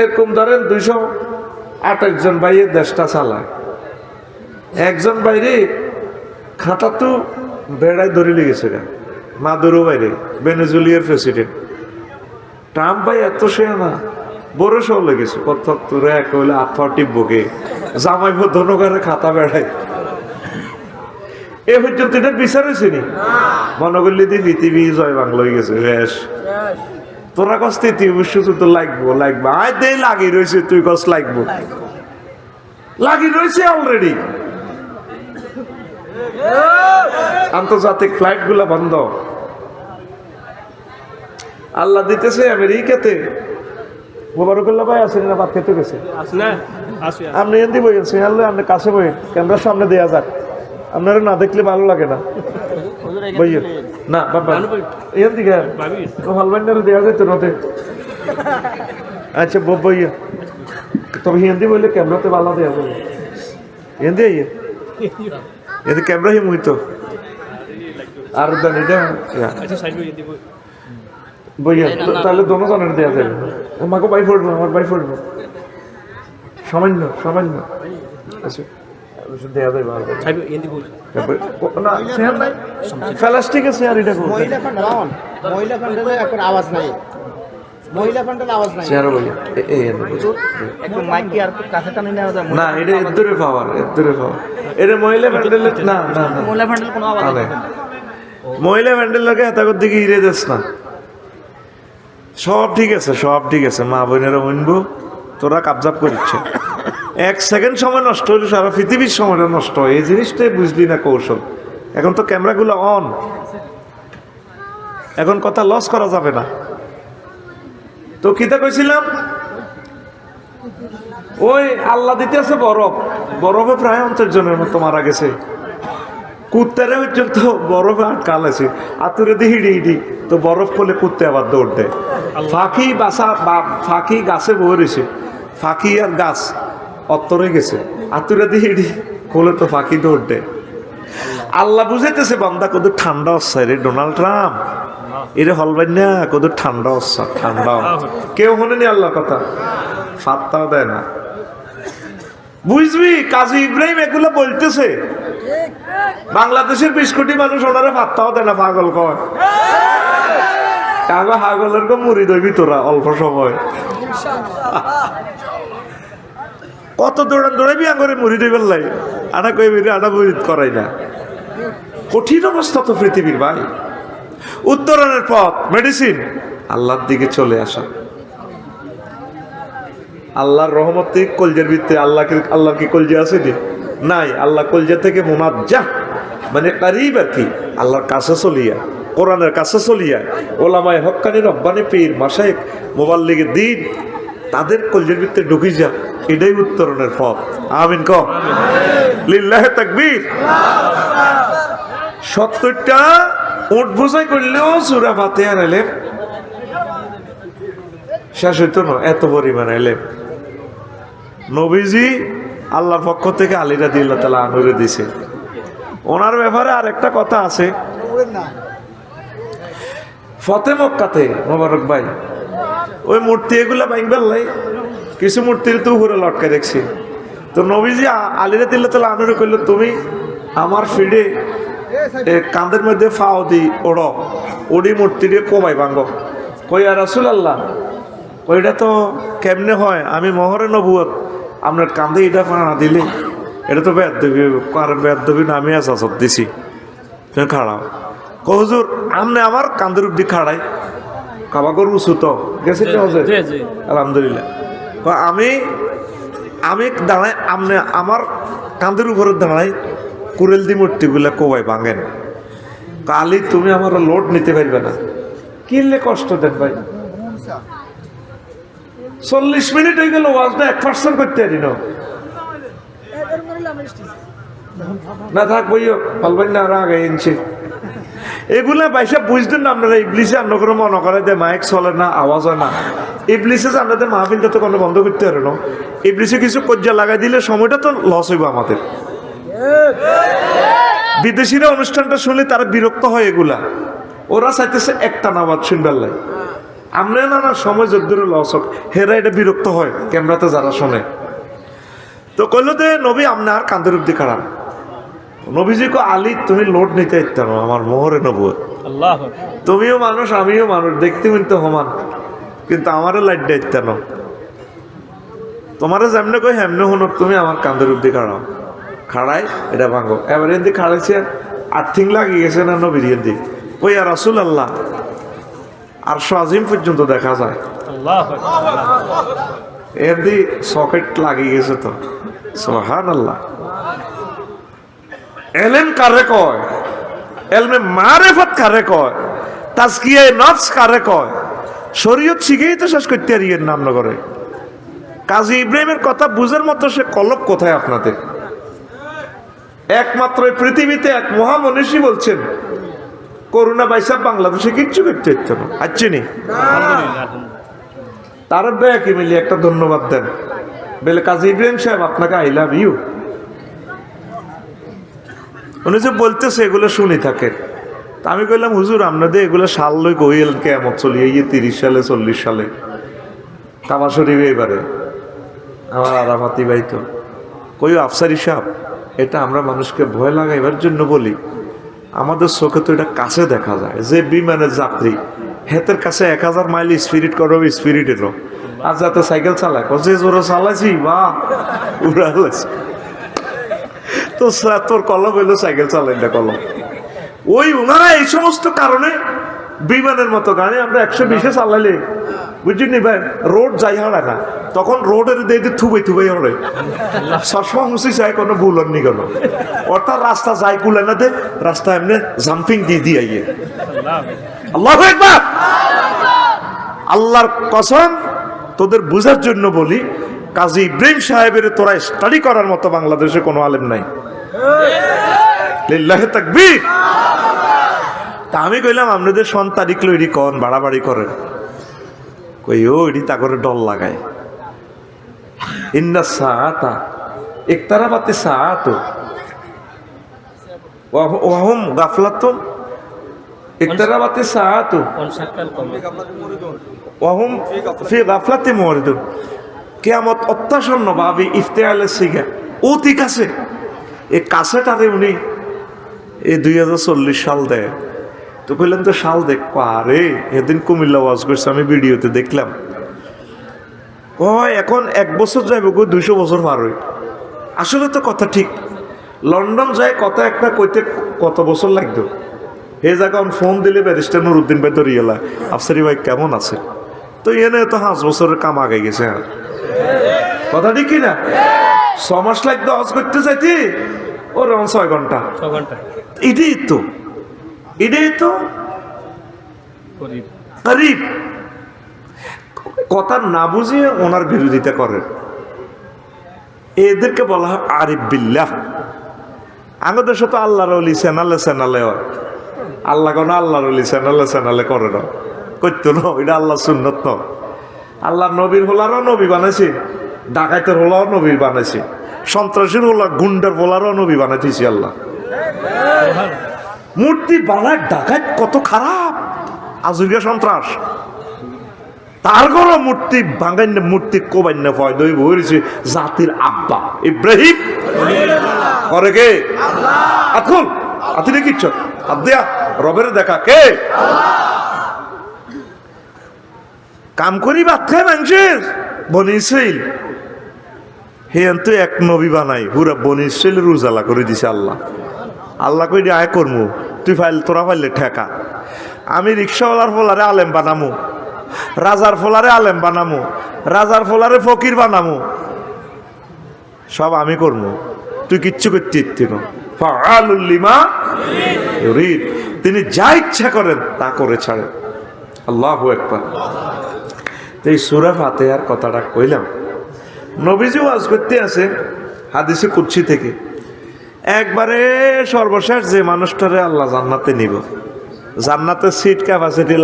এরকম ধরেন 228 জন বাইরে দেশটা চালায়। একজন বাইরে খাতা তো বেড়ায় ধরে লেগেছে, মাদুরো বাইরে, ভেনেজুয়েলার প্রেসিডেন্ট। ট্রাম্প ভাই এত সেনা বড় সহ লেগেছে, কত তোরে এক হইলে আফাটিভ বকে জামাই ধনকারে খাতা বেড়ায়। এ পর্যন্ত এটা বিচার হয়েছে নি? মনে করলি দি পৃথিবী জয় বাংলা হয়ে গেছে, শেষ। তোরা কস তৃতীয় বিশ্বযুদ্ধ লাগবো লাগবো, আয় দে লাগি রয়েছে, তুই কস লাগবো, লাগি রয়েছে অলরেডি। আন্তর্জাতিক ফ্লাইট গুলা বন্ধ। আল্লাহ দিতেছে আমেরিকাতে। মোবারকুল্লাহ ভাই আছেন না? ভাত খেতে গেছে। আপনি এমনি বইয়েছেন, আপনি কাছে বই, ক্যামেরার সামনে দেওয়া যাক, আপনারা না দেখলে ভালো লাগে না। বইয়ের না বাবা এর দিকে হলবান্ডারে দেওয়া যায় তো নতে। আচ্ছা বইয়ে তবে হিন্দি বললে ক্যামেরাতে ভালো দেওয়া যাবে। হিন্দি আইয়ে এতে ক্যামেরা হি মুহিত আর দেন এটা বইয়ে, তাহলে দোনো জনের দেওয়া যাবে। আমাকে বাই পড়বো, আমার বাই পড়বো, সামান্য সামান্য। আচ্ছা দেওয়া যাবে না, প্লাস্টিক আছে আর এটা আওয়াজ নাই, মহিলা প্যান্ডেল আওয়াজ নাই। না এটা এর পাওয়ার, এর পাওয়ার, এটা মহিলা প্যান্ডেল না, না মহিলা প্যান্ডেল কোনো আওয়াজ নাই। মহিলা প্যান্ডেল লাগে এতগর দিকে ইরে দেশ না। সব ঠিক আছে, সব ঠিক আছে, মা বোনেরা শুনবো, তোরা কাবজাব করিচ্ছে। 1 সেকেন্ড সময় নষ্ট হলে সারা পৃথিবীর সময়টা নষ্ট হয়। এই জিনিসটাই বুঝলি না কৌশল। এখন তো ক্যামেরাগুলো অন, এখন কথা লস করা যাবে না। তো কিতা কইছিলাম, ওই আল্লাহ দিতে আছে বরফ, বরফে প্রায় 50 জনের মতো মারা গেছে। কুত্তারে পর্যন্ত বরফে আটকাল আছে, আতুরে দিয়ে হিড়ি হিড়ি, তো বরফ করলে কুত্তে আবার দৌড় দেয়। ফাঁকি বাসা বা ফাঁকি গাছে বয়ে রয়েছে, ফাঁকি আর গাছ অত্তরে গেছে, আতুরে দিয়ে হিড়ি খোলে তো ফাঁকি দৌড় দেয়। আল্লাহ বুঝাইতেছে বান্দা কত ঠান্ডা হচ্ছে রে ডোনাল্ড ট্রাম্প, এরে হলবাই না কত ঠান্ডা হচ্ছে, ঠান্ডা। কেউ শোনেনি আল্লাহর কথা, ফাত্তাও দেয় না। বুঝবি কাজী ইব্রাহিম এগুলো বলতেছে, বাংলাদেশের 20 কোটি মানুষ ওনারা ফাত্তাও দেয় না, পাগল কয়। কাগজ হাগলের কো মুড়ি দইবি তোরা অল্প সময়। কত দৌড়ান দৌড়াবি আঙরে মুড়ি দইবার লাই, আনা কইবি আনা মুড়ি করাই না। কঠিন অবস্থা তো পৃথিবীর ভাই। উত্তরণের পথ মেডিসিন, আল্লাহর দিকে চলে আসা। আল্লাহর রহমতে কলজের ভিতরে আল্লাহ কি কলজে আছে নি? নাই। আল্লাহ কলজা থেকে মুনাজ্জাহ মানে কারিব আর কি, আল্লাহর কাছে চলিয়া, কোরআনের কাছে চলিয়া, ওলামায়ে হক্কানি রব্বানি পীর মাশায়েখ মুবাল্লিগের দিন তাদের কলজের ভিতরে ঢুকি যা, এটাই উত্তরণের পথ। আমিন কও লিল্লাহি তাকবীর। 70টা উট বোঝাই করলেও সূরা ফাতিহা এলেম শেষ হইতো না, এত পরিমাণ এলেম। নবীজি আল্লাহর পক্ষ থেকে আলী রাদিয়াল্লাহু তাআলা আনহুরে দিছে। ওনার ব্যাপারে আর একটা কথা আছে, ফতে মক্কাতে মোবারক ভাই ওই মূর্তি এগুলা ভাঙবার লাই, কিছু মূর্তির তো উপরে লটকে দেখছি। তো নবীজি আলী রাদিয়াল্লাহু তাআলা আনহুরে কইল, তুমি আমার ফিডে কাঁধের মধ্যে ফাও দি ওড় ওডি মূর্তি দিয়ে কমাই ভাঙ্গ কই আর রাসূলুল্লাহ ওইটা তো কেমনে হয় আমি মোহরে নবুয়ত আপনার কাঁধে এটা ফাঁড়া দিলে এটা তো বেদবি কারণ বেদবি না আমি আসাসত দিছি তুমি খাড়াও হুজুর আমনে আমার কাঁধের উপর দিয়ে খাড়াই কাবা করবো তো গেছে আলহামদুলিল্লাহ আমি দাঁড়াই আমনে আমার কাঁধের উপরে দাঁড়াই কুরেল দি মূর্তিগুলা কোবাই ভাঙেন কালি তুমি আমার লোড নিতে পারবে না কিনলে কষ্ট দেন ভাই 40 মিনিট হয়ে গেল ওয়াজটা 1% করতে পারি না থাক বইও বলবেন না আর আগে ইনছি এগুলা বাইসা বুঝতেন না আপনারা ইবলিসে অন্য করে মনে করে যে মাইক চলে না আওয়াজ হয় না ইবলিসে আপনাদের মাহফিলটা তো কোনো বন্ধ করতে পারে না ইবলিসে কিছু কজ্জা লাগাই দিলে সময়টা তো লস হইব আমাদের বিদেশিরা অনুষ্ঠানটা শুনে তারা বিরক্ত হয় এগুলা ওরা চাইতেছে একটা নামাজ শুনবার লাই আমরা না সময় যদ্দূরে লস হোক হেরা এটা বিরক্ত হয় ক্যামেরাতে যারা শোনে তো কইলো যে নবী আপনার কান্দের অব্দি খারাপ নবীজি কো আলী তুমি লোড নিতে ইত্যান আমার মোহরে নবুয়ত তুমিও মানুষ আমিও মানুষ দেখতে কিন্তু সমান কিন্তু আমারও লাইটটা ইত্যান তোমারে যেমনে কই হেমনে শুনক তুমি আমার কান্দের অব্দি খাড়াও খাড়াই এটা ভাঙো এবারে এদি খাড়াইছে আর্থিং লাগিয়ে গেছে না নবীর এদি ওই আর রাসূলুল্লাহ আর আজিম পর্যন্ত দেখা যায় এদি সকেট লাগিয়ে গেছে তো সুবহানাল্লাহ এলেম কারে কয় এলমে মারেফত কারে কয় তাজকিয়ে নফস কারে কয় শরীয়ত শিখেই তো শেষ করতে আর ইয়ের নাম নগরে কাজী ইব্রাহিমের কথা বুঝার মতো সে কলক কোথায় আপনাদের একমাত্র এই পৃথিবীতে এক মহামনীষী বলছেন করোনা বাইসা বাংলাদেশে কিচ্ছু করতে হচ্ছে না আচ্ছা নি তার ব্যাকে মিলিয়ে একটা ধন্যবাদ দেন বলে কাজী ইব্রাহিম সাহেব আপনাকে আই লাভ ইউ উনি যে বলতেছে এগুলো শুনি থাকে তা আমি কইলাম হুজুর আপনাদের এগুলো সাল লই কইলেন কেমন চলিয়ে 30 সালে 40 সালে কাবা শরীফে এবারে আমার আরাফাতি ভাই তো কই আফসারি সাহেব এটা আমরা মানুষকে ভয় লাগাইবার জন্য বলি আমাদের চোখে তো এটা কাছে দেখা যায় যে বিমানের যাত্রী হেতের কাছে 1000 মাইল স্পিরিট করো স্পিরিটেরও আর যাতে সাইকেল চালায় যে জোরে চালাইছি বা উড়ালাইছি তো তোর কলম হইলো সাইকেল চালাই না কলম ওই ওনারা এই সমস্ত কারণে বিমানের মতো গাড়ি আমরা 120-এ চালাইলে বুঝলি ভাই রোড যাই হারায় না তখন রোডের দিয়ে থুবাই হরে সসমা মুসি চাই কোনো ভুল নি গেল অর্থাৎ রাস্তা যাই কুলে না দে রাস্তা এমনি জাম্পিং দিয়ে আইয়ে আল্লাহু আকবার আল্লাহর কসম তোদের বুঝার জন্য বলি কাজী ইব্রাহিম সাহেবের তোরা স্টাডি করার মতো বাংলাদেশে কোনো আলেম নাই লিল্লাহি তাকবীর তা আমি কইলাম আপনাদের সন্তানিক লইরি কন বাড়াবাড়ি করেন কই ও এটি তা করে ডল লাগায় ইন্না সাআতা ইকতারাবাতি সাআতু ওয়াহুম গাফলাতুম ইকতারাবাতি সাআতু ওয়াহুম ফি গাফলাতি মুরিদুন কিয়ামত অত্যাসন্ন ভাবি ইফতিআলে সিগা অতি কাছে এই কাছেটারে উনি এই 2040 সাল দেয় তো কইলাম তো সাল দেখ আরে এদিন কুমিল্লা ওয়াজ করছে আমি ভিডিওতে দেখলাম কয় এখন 1 বছর যাইব 200 বছর পার হই আসলে তো কথা ঠিক লন্ডন যায় কথা একটা কইতে কত বছর লাগতো এই জায়গা ফোন দিলে ব্যারিস্টার নুরুদ্দিন ভাই তো রিয়েলা আফসারি ভাই কেমন আছে তো এনে তো 5 বছরের কাম আগে গেছে কথা ঠিক কিনা 6 মাস লাগতো হজ করতে চাইতি ওর 6 ঘন্টা এটাই তো গরিব কথা না বুঝিয়ে ওনার বিরোধিতা করেন এদেরকে বলা হয় আরিফ বিল্লাহ আমাদের সাথে আল্লাহর ওলি চ্যানেলে হয় আল্লাহ কোনো আল্লাহর ওলি চ্যানেলে করে না করতো না এটা আল্লাহ সুন্নত ন আল্লাহ নবীর হোলারও নবী বানাইছে ডাকাইতের হোলাও নবী বানাইছে সন্ত্রাসীর হোলা গুন্ডার হোলারও নবী বানাইতেছি আল্লাহ মূর্তি বানায় ডাকাত কত খারাপ আজুরিয়া সন্ত্রাস তার কোনো মূর্তি ভাঙান্য মূর্তি কোবান্য ভয় দই বইছে জাতির আব্বা ইব্রাহিম করে কে এখন আতি দেখিচ্ছ হাত দেয়া রবের দেখা কে কাম করি বাচ্চা মানুষের বনি ইসরাইল হে তো এক নবী বানাই পুরা বনি ইসরাইলের উজালা করে দিছে আল্লাহ আল্লাহ কই আয় করমু তুই তোরা ফাইলে ঠেকা আমি রিক্সাওয়ালার ফলারে আলেম বানামু রাজার ফলারে আলেম বানামু রাজার ফলারে ফকির বানামু সব আমি করবো তুই কিচ্ছু করতে ইচ্ছে ফাআলুল্লিমা ইউরিদ তিনি যা ইচ্ছা করেন তা করে ছাড়েন আল্লাহু আকবার। তো এই সূরা ফাতিহার কথাটা কইলাম নবীজি ওয়াজ করতে আছে হাদিসে কুদসি থেকে একবারে সর্বশেষ যে মানুষটারে আল্লাহ জান্নাতে নিব জান্নাতের সিট ক্যাপাসিটি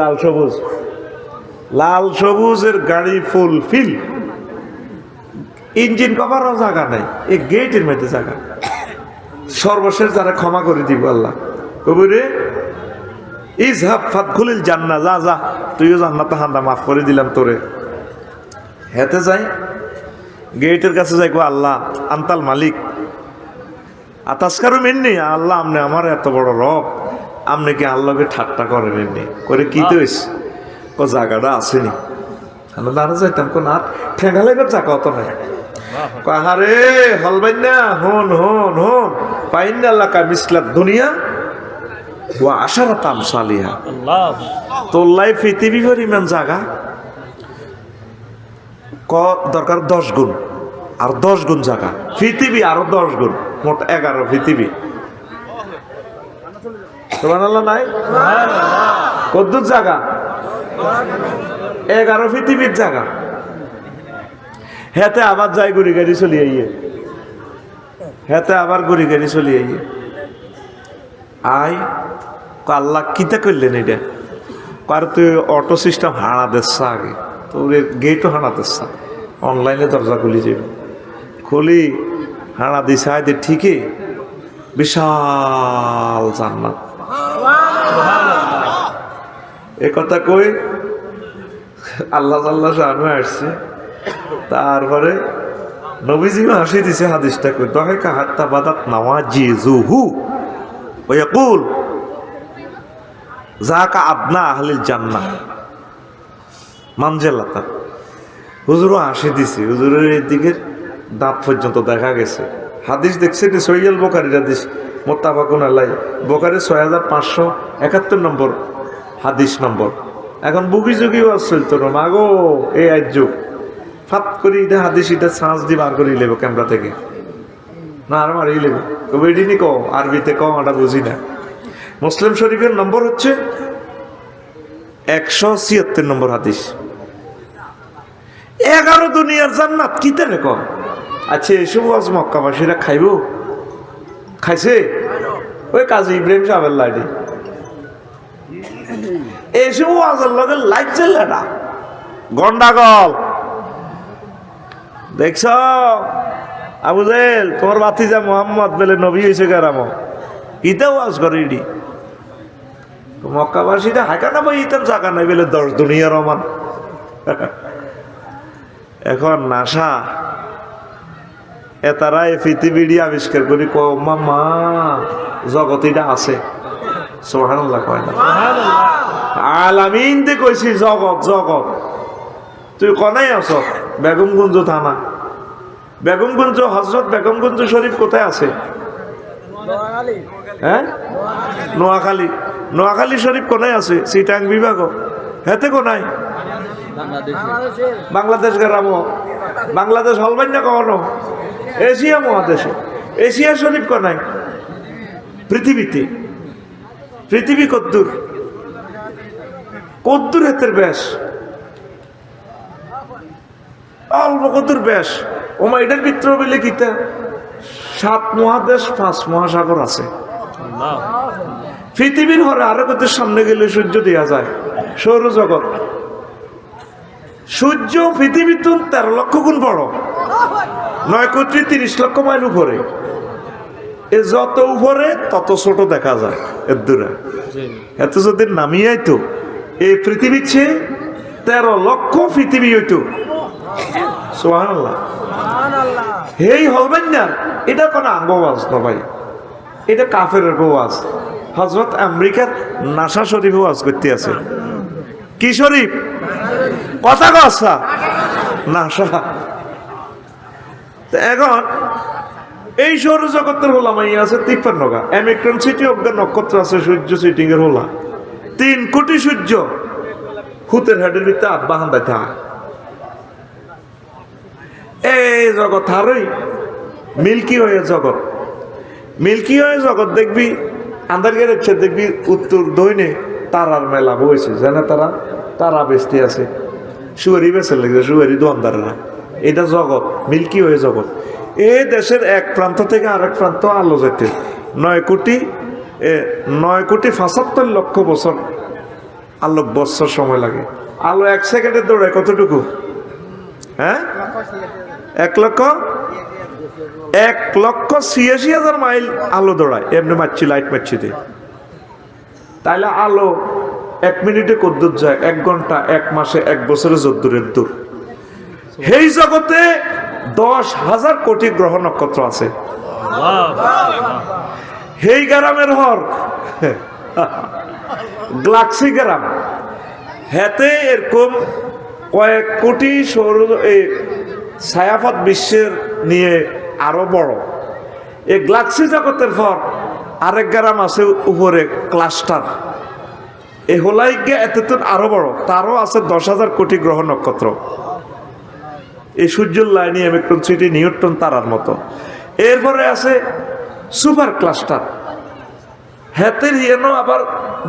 লাল সবুজের গাড়ি ফুল ফিল ইঞ্জিন কভারও জায়গা নাই এই গেটের মধ্যে জায়গা সর্বশেষ যারা ক্ষমা করে দিব আল্লাহ কবরে ইজহাব ফাদখুলিল জান্নাহ যা যা তুইও জান্নাতে হান্দা মাফ করে দিলাম তোরে হেতে যাই গেটের কাছে যাই গো আল্লাহ আন্তাল মালিক আতাসকারু মেননি আল্লাহ আমনে আমার এত বড় রব আমনে কি আল্লাহকে ঠাট্টা করেন এমনি করে কি তৈস ও জায়গাটা আসেনি আমরা দাঁড়া যাইতাম কোন আর ঠেঙ্গা লেগে জায়গা অত নাই কাহারে হলবাইন না হন হন হন পাইন না আল্লাহ কা মিসলাত দুনিয়া ও আশারাত আমসালিহা তোল্লাই পৃথিবী পরিমাণ জায়গা দরকার 10 গুণ আর 10 গুণ জায়গা পৃথিবী আরো 10 গুণ মোট 11 পৃথিবী সুবহানাল্লাহ নাই কদ্দুর জায়গা 11 পৃথিবীর জায়গা হেতে আবার যাই গুড়ি গাড়ি চলি আইয়ে হেতে আবার গুড়ি গাড়ি চলি আইয়ে আল্লাহ কিতা করলেন এটা কার তুই অটো সিস্টেম হানা দেশা আগে তোর গেটও হানা দেশা অনলাইনে দরজা খুলি যাবে খুলি হানা দিছে আয় ঠিকই বিশাল জান্নাত এ কথা কই আল্লাহ আল্লাহ জানু আসছে তারপরে নবীজি হাসি দিছে হাদিসটা কই দহেকা হাত্তা বাদাত নাওয়াজিজুহু ওয়া ইয়াকুল যাকা আদনা আহলিল জান্নাহ মানজিলাতা হুজুরও হাসি দিছে হুজুরের এই দিকে দাঁত পর্যন্ত দেখা গেছে হাদিস দেখছেন সহিহ বুখারীর হাদিস মুত্তাফাকুন আলাইহি বুখারী 6571 নম্বর হাদিস নম্বর এখন বুগি যুগিও চলতো না মাগো এই আজ যুগ ফাত করি এটা হাদিস এটা সাঁজ দিয়ে বার করে লেবো ক্যামেরা থেকে না আর মারিয়ে লেবো তবে এটি কো আরবিতে কম এটা বুঝি না মুসলিম শরীফের নম্বর হচ্ছে 176 নম্বর হাদিস 11 দুনিয়ার জান্নাত কিতে রে কম আচ্ছা এসব আজ মক্কাবাসীরা খাইব খাইছে ওই কাজী ইব্রাহিম সাহেবের লাইডি এসব আজের লগে লাইট জ্বলে না গন্ডাগল দেখছ আবু জেল তোমার ভাতিজা মোহাম্মদ বেলে নবী হয়েছে গেরাম ইতেও আজ করে ইডি মক্কাবাসীরা হাঁকা না ভাই ইতার জায়গা নাই বেলে 10 দুনিয়া রমান এখন নাসা এতারা এই পৃথিবীটি আবিষ্কার করি মামা জগতিটা আছে সুবহানাল্লাহ কয় না আলামিন দে কইছি জগৎ জগৎ তুই কনাই আছ বেগমগঞ্জ থানা বেগমগঞ্জ হযরত বেগমগঞ্জ শরীফ কোথায় আছে হ্যাঁ নোয়াখালী নোয়াখালী শরীফ কোনায় আছে চিটাং বিভাগ হেতে কোনায় বাংলাদেশ গ্রাম বাংলাদেশ হলবাই না কখনো এশিয়া মহাদেশে এশিয়া শরীফ কোনায় পৃথিবীতে পৃথিবী কদ্দুর কদ্দুর হেতের ব্যাস অল্প কদ্দুর ব্যাস ওমা এটার ভিতরে বলে কিতা 7 মহাদেশ 5 মহাসাগর আছে পৃথিবীর হরে আরো কত সামনে গেলে সূর্য দেয়া যায় সৌরজগৎ সূর্য পৃথিবীর 13 লক্ষ গুণ বড় 9 কোটি 30 লক্ষ মাইল উপরে এ যত উপরে তত ছোট দেখা যায় এর দূরে এত যদি নামিয়ে তো এই পৃথিবীর চেয়ে 13 লক্ষ পৃথিবী হইতো সুবহানাল্লাহ হেই হবেন না এটা কোনো আঙ্গবাজ না ভাই এটা কাফেরের ওয়াজ হযরত আমেরিকার নাসা শরীফে ওয়াজ করতে আছে কি শরীফ কথা কথা নাসা এখন এই সৌরজগতের হোলামাই আছে 53টা অ্যামেরিকান সিটি অফ দ্য নক্ষত্র আছে সূর্য সিটিং এর হোলা 3 কোটি সূর্য হুতের হেডের ভিতরে আব্বা হান্দাই থাকে এই জগৎ হারই মিল্কি ওয়ে জগৎ মিল্কি ওয়ে জগৎ দেখবি আন্দার গেছে দেখবি উত্তর দক্ষিণে তারার মেলা বইছে জানে তারা বেস্তি আছে সুয়ারি বেসে লেগেছে সুয়ারি দোয়ানদাররা এটা জগৎ মিল্কি ওয়ে জগৎ এই দেশের এক প্রান্ত থেকে আরেক প্রান্ত আলো যেতে 9 কোটি 75 লক্ষ বছর আলোক বছর সময় লাগে আলো 1 সেকেন্ডে দৌড়ায় কতটুকু হ্যাঁ 1,86,000 মাইল আলো দৌড়ায় এমনি মারছি লাইট মারছিতে তাইলে আলো 1 মিনিটে কদ্দূর যায় 1 ঘন্টা 1 মাসে 1 বছরে যদ্দূরের দূর এই জগতে 10,000 কোটি গ্রহ নক্ষত্র আছে এই গ্রামের হর গ্যালাক্সি গ্রাম হেতে এরকম কয়েক কোটি সৌর ছায়াপথ বিশ্বের নিয়ে আরো বড় এই গ্যালাক্সি জগতের পর আরেক গ্রাম আছে উপরে ক্লাস্টার এই হোলাইকে এতটুকু আরো বড় তারও আছে 10,000 কোটি গ্রহ নক্ষত্র এই সূর্যের লাইনে অ্যামেরিকান সিটি নিউটন তারার মতো এরপরে আছে সুপার ক্লাস্টার হেতের ইয়েনো আবার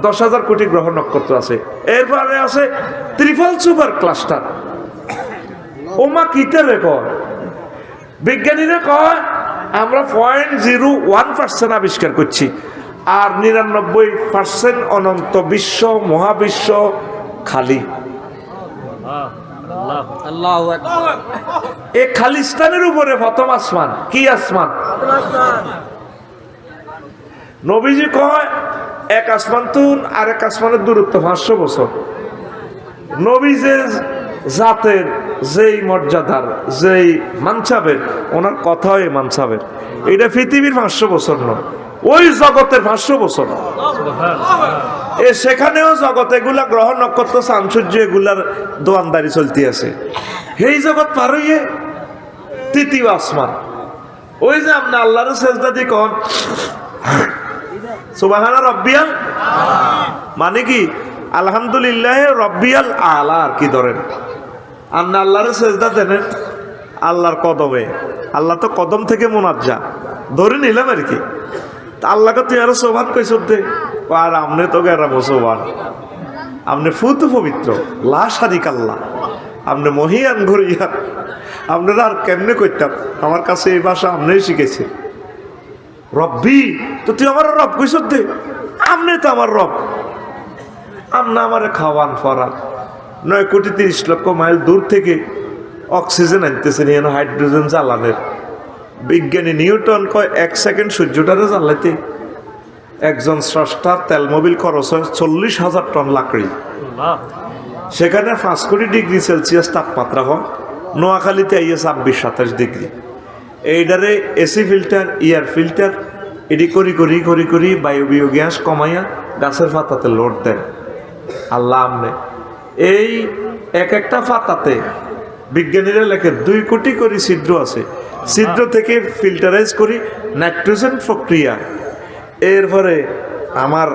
10,000 কোটি গ্রহ নক্ষত্র আছে এরপরে আছে ট্রিপল সুপার ক্লাস্টার ওমা কিতে রেকর্ড বিজ্ঞানীরা কয় আমরা 0.01% আবিষ্কার করছি আর 99% অনন্ত বিশ্ব মহাবিশ্ব খালি এই খালিস্তানের উপরে প্রথম আসমান কি আসমান নবীজি কয় এক আসমান তুন আরেক আসমানের দূরত্ব 500 বছর নবী যে জাতের যেই মর্যাদার যেই মানসাবের ওনার কথা হয় মানসাবের এটা পৃথিবীর 500 বছর নয় ওই জগতের 500 বছর সেখানেও জগৎ এগুলা গ্রহ নক্ষত্র চাঁদ সূর্য এগুলার দোয়ানদারি চলতে আছে এই জগৎ পার হইয়ে তৃতীয় আসমান ওই যে আপনি আল্লাহর সেজদা দিয়ে কন সুবহানা রাব্বিয়াল মানে কি আলহামদুলিল্লাহ রাব্বিয়াল আলা আর কি ধরেন আপনি আল্লাহর সেজদা দেন আল্লাহর কদমে আল্লাহ তো কদম থেকে মোনাজ্জা ধরে নিলাম আর কি আল্লাহকে তুই আরো সোবান কইস দে আর আমনে তো গেরাম সোবান আপনি ফুত পবিত্র লাশাদিক আল্লাহ আপনি মহিয়ান ঘুরিয়ান আপনারা আর কেমনে করতাম আমার কাছে এই ভাষা আপনিই শিখেছে রব্বি তো তুই আমার রব কইস দে আপনি তো আমার রব আপনি আমার খাওয়ান ফরান 9,30,00,000 মাইল দূর থেকে অক্সিজেন আনতেছে নিয়ে হাইড্রোজেন জ্বালানের বিজ্ঞানী নিউটন কয় 1 সেকেন্ড সূর্যটারে জ্বালাইতে একজন স্রষ্টার তেল মোবিল খরচ হয় 40,000 টন লাকড়ি সেখানে 5 কোটি ডিগ্রি সেলসিয়াস তাপমাত্রা হয় নোয়াখালীতে আইয়ে 26-27 ডিগ্রি এইটারে এসি ফিল্টার এয়ার ফিল্টার এটি করি বায়বীয় গ্যাস কমাইয়া গাছের পাতাতে লোড দেন আল্লাহ আমনে এই একটা পাতাতে বিজ্ঞানীরা লেখে 2 কোটি করে ছিদ্র আছে ছিদ্র থেকে ফিল্টারাইজ করি নাইট্রোজেন প্রক্রিয়া এরপরে আমার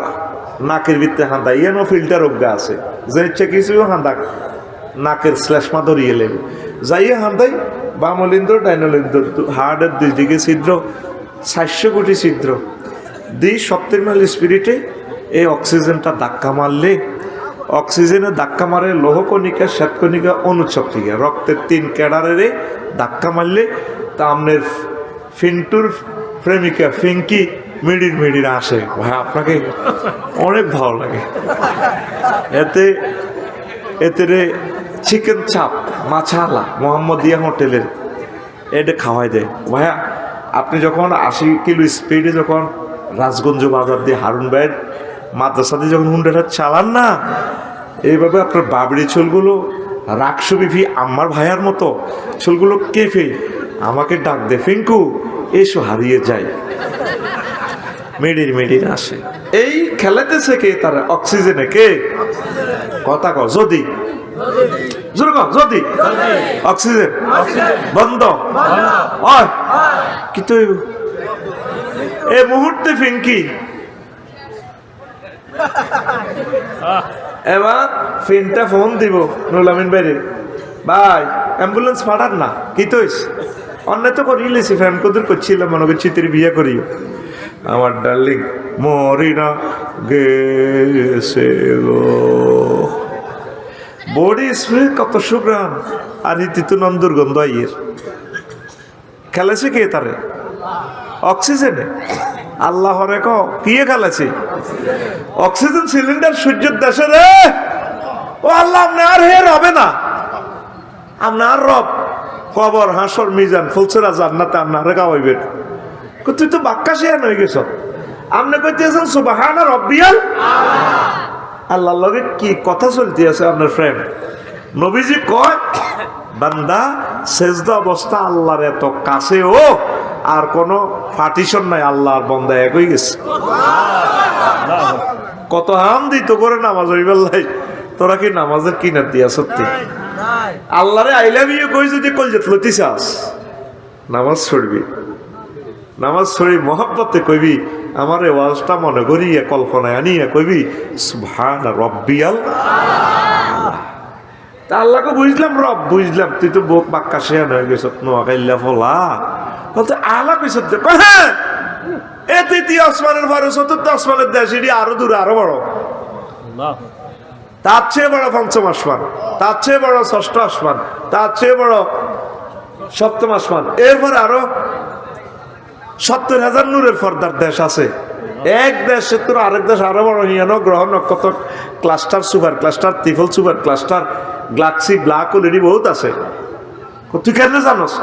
নাকের ভিতরে হাঁদা ইয়ানো ফিল্টার অজ্ঞা আছে যে ইচ্ছে কিছু হাঁদা নাকের শ্লেষ্মা ধরিয়ে লেবে যাইয়ে হাঁদাই বামলিন্দ্র ডাইনলিন্দ্র হার্টের 2 দিকে ছিদ্র 400 কোটি ছিদ্র 2 মাইল স্পিরিটে এই অক্সিজেনটা ধাক্কা মারলে অক্সিজেনে ধাক্কা মারে লৌহকণিকা শ্বেতকণিকা অনুচক্রিকা রক্তের 3 ক্যাডারে ধাক্কা মারলে তা আপনার ফিন্টুর প্রেমিকা ফিঙ্কি মিডির আসে ভাই আপনাকে অনেক ভালো লাগে এতে রে চিকেন চাপ মাছালা মোহাম্মদিয়া হোটেলের এটা খাওয়াই দেয় ভাইয়া আপনি যখন 80 কিলো স্পিডে যখন রাজগঞ্জ বাজার দিয়ে হারুন ভাইয়ের মাদ্রাসা দিয়ে যখন হুন্ডাটা চালান না এইভাবে আপনার বাবরি চুলগুলো রাক্ষস বিভি আমার ভাইয়ার মতো চুলগুলো কেঁপে আমাকে ডাক দে, ফিঙ্কু এসো, হারিয়ে যায়, মেডির আসে। এই খেলাতেছে কে? তারা অক্সিজেনে কে? কথা কও যদি, যদি অক্সিজেন বন্ধ হয় কিন্তু এই মুহূর্তে ফিঙ্কি এবার ফিনটা ফোন দিব নুরুল আমিন বাইরে, ভাই অ্যাম্বুলেন্স পাঠান না, কি তো অন্যায় তো করিয়ে লেছি, ফ্যান কদুর করছিলাম, মনে করছি তুই বিয়ে করিও। আমার ডার্লিং মরি না গেছে গো, বডি স্প্রে কত সুগ্রাম, আর ইতিতু নন্দুর গন্ধ আইয়ের। খেলেছে কে তারে? অক্সিজেনে। আল্লাহ রে কি খেলেছে? অক্সিজেন সিলিন্ডার সূর্যের দেশে রে। ও আল্লাহ, আপনি আর হের হবে না, আপনার রব কবর হাসর মিজান ফুলসেরা জান্নাতে আপনারে গাওয়াইবেন। তুই তো বাক্কা শেয়ার হয়ে গেছ, আপনি কইতেছেন সুবহান রব্বিয়াল। আল্লাহর লগে কি কথা চলতে আছে আপনার ফ্রেন্ড? নবীজি কয় বান্দা সেজদা অবস্থা আল্লাহর এত কাছে, ও আর কোনো পার্টিশন নাই, আল্লাহর বান্দা এক হয়ে গেছে। কত হাম দিত করে নামাজ হইবেলাই, তোরা কি নামাজের কিনার দিয়া সত্যি আল্লাহরে আই লাভ ইউ কই যদি কলজত লতি চাস, নামাজ ছড়বি, নামাজ ছড়ি মহব্বতে কইবি, আমার এই ওয়াজটা মনে করিয়ে কল্পনায় আনিয়ে কইবি সুবহান রব্বিয়াল। তা আল্লাহকে বুঝলাম, রব বুঝলাম, তুই তো বোক বাক্কা শেয়ার হয়ে গেছ, নোয়াখাইল্লা ফলা বলতে আল্লাহ কইস, হ্যাঁ এ তৃতীয় আসমানের পরে চতুর্থ আসমানের দেশ, এটি আরো দূরে আরো বড়, তার চেয়ে বড় পঞ্চম আসমান, তার চেয়ে বড় ষষ্ঠ আসমান, তার চেয়ে বড় সপ্তম আসমান, এরপর আরো 70,000 নূরের পর্দার দেশ আছে। এক দেশ তোর আরেক দেশ আরো বড়, হিয়ানো গ্রহ নক্ষত্র ক্লাস্টার, সুপার ক্লাস্টার, ত্রিফল super cluster, galaxy, black hole, এটি বহুত আছে। তুই কেন জানোস?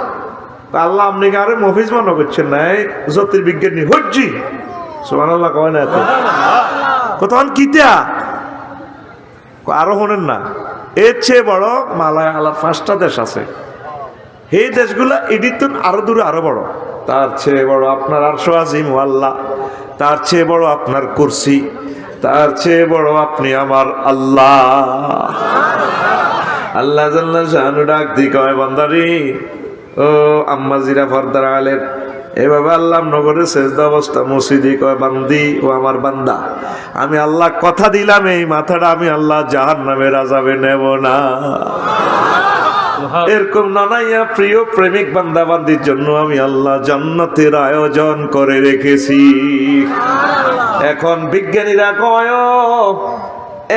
আল্লাহ আপনি আরে মফিজ মনে করছেন না, এই জ্যোতির্বিজ্ঞানী হজ্জি সুবহানাল্লাহ কয় না এত কতক্ষণ কিতা আরো হনেন না। এর চেয়ে বড় মালায় আল্লাহ 5টা দেশ আছে, এই দেশগুলা এটি তো আরো দূরে আরো বড়। তার চেয়ে বড় আপনার আরশে আজিম আল্লাহ, তার চেয়ে বড় আপনার কুরসি, তার চেয়ে বড় আপনি আমার আল্লাহ। আল্লাহ জাল্লা শানু ডাক দি কয় বান্দারি ও আম্মা জিরা ফরদার আলের, এভাবে আল্লাহ নগরে সেজদা অবস্থা মসজিদে কয় বান্দি ও আমার বান্দা, আমি আল্লাহ কথা দিলাম এই মাথাটা আমি আল্লাহ জাহান্নামের আযাবে নেব না। এরকম নানাইয়া প্রিয় প্রেমিক বান্দা বান্দির জন্য আমি আল্লাহ জান্নাতের আয়োজন করে রেখেছি। এখন বিজ্ঞানীরা কয়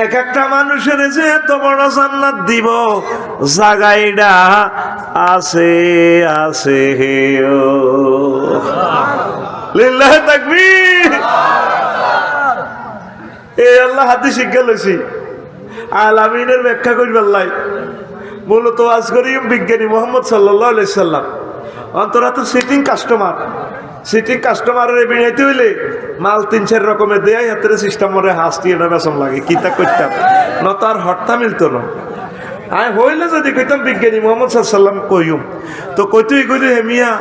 এক একটা মানুষের যে এত বড় জান্নাত দিব, জায়গাটা আছে আছে হে ও লিল্লাহি তাকবীর। এই আল্লাহ হাতে শিক্ষা লইছি, আলামিনের ব্যাখ্যা করবার লাই মূলত আজ করি বিজ্ঞানী মোহাম্মদ সাল্লাল্লাহু আলাইহি সাল্লাম। অন্তরা তো সিটিং কাস্টমার, সিটিং কাস্টমারের বিনাইতে হইলে মাল 3-4 রকমের দেয়, হাতের সিস্টেম মরে হাসটিয়ে না বেসম লাগে, কিতা করতাম ন তার হট্টা মিলতো না। আমি হইলে যদি কইতাম বিজ্ঞানী মোহাম্মদ সাল্লাম কইম, তো কইতেই কইলে হেমিয়া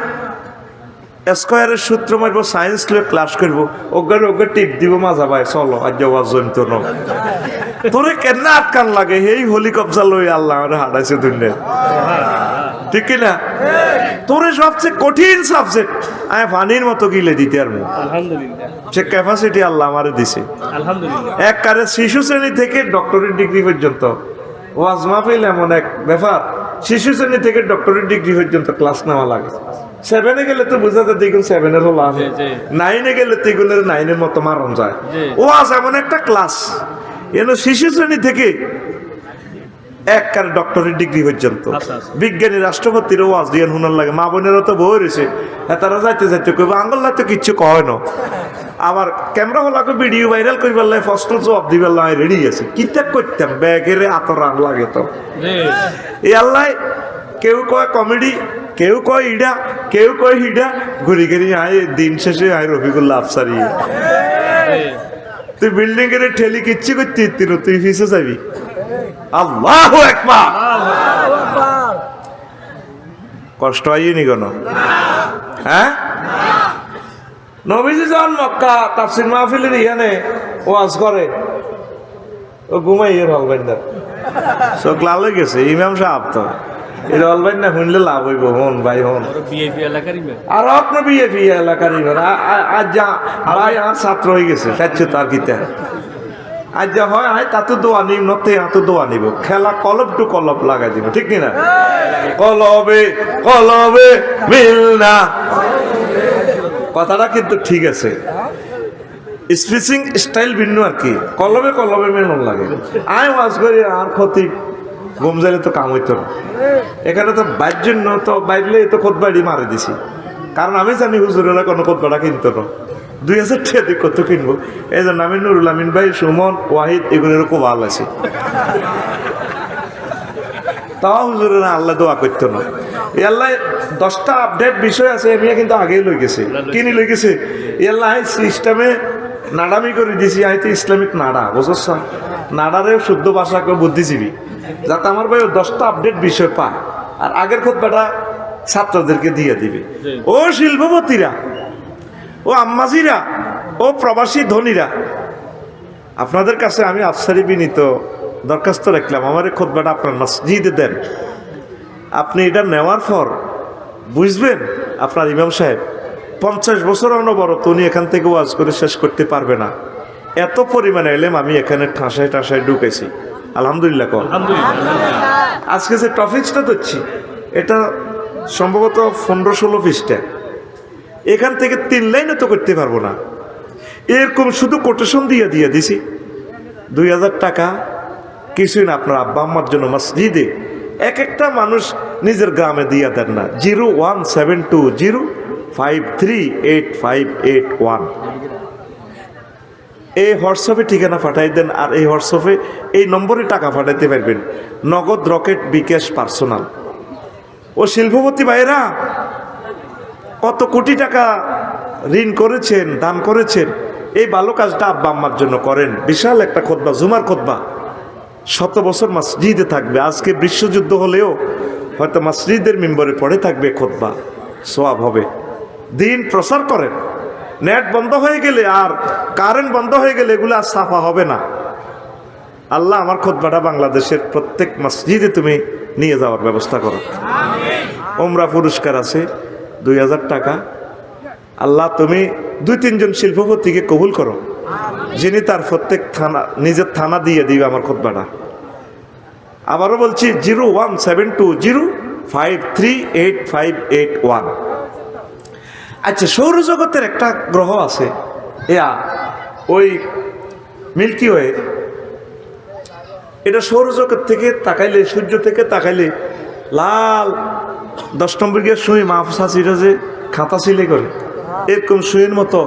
স্কোয়ারের সূত্র মারব, সায়েন্স ক্লাস করবো, ওগার ওগার টিপ দিব, মাজা ভাই চলো আজ যাওয়ার জন্য ন তোরে কেন আটকান লাগে, এই হোলি কবজা লই আল্লাহ আমার হাঁটাইছে দুনিয়া, ঠিক কিনা? তোরে সবচেয়ে কঠিন সাবজেক্ট আমি পানির মতো গিলে দিতে আর সে ক্যাপাসিটি আল্লাহ আমারে দিছে। এক কারে শিশু শ্রেণী থেকে ডক্টরেট ডিগ্রি পর্যন্ত ওয়াজ মাহফিল এমন এক ব্যাপার, শিশু শ্রেণী থেকে ডক্টরেট ডিগ্রি পর্যন্ত ক্লাস নেওয়া লাগে। 7-এ গেলে তো বোঝা যায় দ্বিগুণ 7-এর হলো, 9-এ গেলে দ্বিগুণের 9-এর মতো মারণ যায়। ওয়াজ এমন একটা ক্লাস, শিশু শ্রেণী থেকে এক কারে ডক্টরেট ডিগ্রি পর্যন্ত। বিজ্ঞানী রাষ্ট্রপতির ওয়াজ দিয়ে হুনার লাগে, মা বোনেরা তো বই রয়েছে, তারা যাইতে যাইতে কইব আঙ্গল্লা তো কিচ্ছু কয় না, আবার ক্যামেরা হলাকে ভিডিও ভাইরাল করবার লাগে, প্রশ্ন জবাব দিবার লাগে রেডি আছে। কিতাব করতাম ব্যাগের আতর রান লাগে তো এই আল্লাহ, কেউ কয় কমেডি, কেউ কয় ইডা, কেউ কয় হিডা, ঘুরি ঘুরি আয় দিন শেষে আয় রফিকুল্লাহ আফসারি। তুই বিল্ডিং এর ঠেলি কিচ্ছু করতে তুই ফিসে যাবি, আল্লাহু আকবার। কষ্ট হয়নি কেন? হ্যাঁ, নবীজি যখন মক্কা তাফসীর মাহফিলের ইয়ানে ওয়াজ করে, ও ঘুমাইয়ের হলবাইন্দার চোখ লাল হয়ে গেছে। ইমাম সাহেব তো এর হলবাইন না শুনলে লাভ হইব। হন ভাই হন, আর আপনার বিএপি এলাকার ইমান আজ যা ভাই আর ছাত্র হয়ে গেছে সাচ্ছো তার কিতা আজ যা হয় আয় তাতে দোয়া নিব নতে এত দোয়া নিব। খেলা কলব টু কলব লাগাই দিব, ঠিক না? কলবে কলবে মিল না, কথাটা কিন্তু ঠিক আছে। স্পিচিং স্টাইল ভিন্ন আর কি। কলবে কলবে মেলন লাগে। আয় ওয়াজ করি আর ক্ষতি ঘুম যাইলে তো কাম হইতো না। এখানে তো বাইর জন্য তো বাইরলে তো খোদবাড়ি মারে দিছি, কারণ আমি জানি হুজুরেরা কোনো খোদবাটা কিনতো না। 2000 টাকা দিয়ে কত কিনবো? এই জন্য আমি নুরুল আমিন ভাই, সুমন, ওয়াহিদ এগুলোর খুব ভালো আছে। তাও হুজুরেরা আল্লাহ দোয়া করতো না। আল্লাহ 10টা আপডেট বিষয় আছে, আমি কিন্তু আগেই লই গেছি। কিনি লই গেছে আল্লাহ সিস্টেমে নাডামি করে দিছি। হয়তো ইসলামিক নাডা বুঝছ, নাডারে শুদ্ধ ভাষা কেউ বুদ্ধিজীবী, যাতে আমার ভাই 10টা আপডেট বিষয় পায় আর আগের খোদবাটা ছাত্রদেরকে দিয়ে দিবে। ও শিল্পপতিরা, ও আম্মাজিরা, ও প্রবাসী ধনীরা, আপনাদের কাছে আমি আফসারি বিনীত দরখাস্ত রাখলাম, আমার এই খোদবাটা আপনার মসজিদে দেন। আপনি এটা নেওয়ার পর বুঝবেন আপনার ইমাম সাহেব 50 বছর অনবরত উনি এখান থেকে ওয়াজ করে শেষ করতে পারবে না। এত পরিমাণে এলেম আমি এখানে ঠাসায় ঠাসায় ঢুকেছি। আলহামদুলিল্লাহ কর। আজকে যে টপিকসটা দিচ্ছি এটা সম্ভবত 15-16 পৃষ্ঠা। এখান থেকে 3 লাইনও তো করতে পারবো না। এরকম শুধু কোটেশন দিয়ে দিছি। 2000 টাকা কিছুই না, আপনার আব্বা আম্মার জন্য মসজিদে এক একটা মানুষ নিজের গ্রামে দিয়ে দেন না। 01720538581 এই হোয়াটসঅ্যাপে ঠিকানা পাঠাই দেন, আর এই হোয়াটসঅ্যাপে এই নম্বরে টাকা পাঠাইতে পারবেন। নগদ, রকেট, বিকাশ, পার্সোনাল। ও শিল্পপতি ভাইরা কত কোটি টাকা ঋণ করেছেন, দান করেছেন, এই ভালো কাজটা আব্বা আম্মার জন্য করেন। বিশাল একটা খুতবা, জুমার খুতবা, 100 বছর মসজিদে থাকবে। আজকে বিশ্বযুদ্ধ হলেও হয়তো মসজিদের মেম্বরে পড়ে থাকবে খুতবা, সওয়াব হবে। দিন প্রচার করেন। নেট বন্ধ হয়ে গেলে আর কারেন্ট বন্ধ হয়ে গেলে এগুলো আর সাফা হবে না। আল্লাহ আমার খুতবাটা বাংলাদেশের প্রত্যেক মসজিদে তুমি নিয়ে যাওয়ার ব্যবস্থা করো। ওমরা পুরস্কার আছে 2000 টাকা। আল্লাহ তুমি 2-3 জন শিল্পপতিকে কবুল করো, যিনি তার প্রত্যেক থানা নিজের থানা দিয়ে দিবে আমার খুতবাটা। আবারও বলছি 01720538581। আচ্ছা, সৌরজগতের একটা গ্রহ আছে ওই মিল্কি ওয়ে। এটা সৌরজগৎ থেকে তাকাইলে, সূর্য থেকে তাকাইলে লাল 10 নম্বর গিয়ে সুই মাহফুসাসিরা যে খাতা সিলে করে এরকম সুইয়ের মতো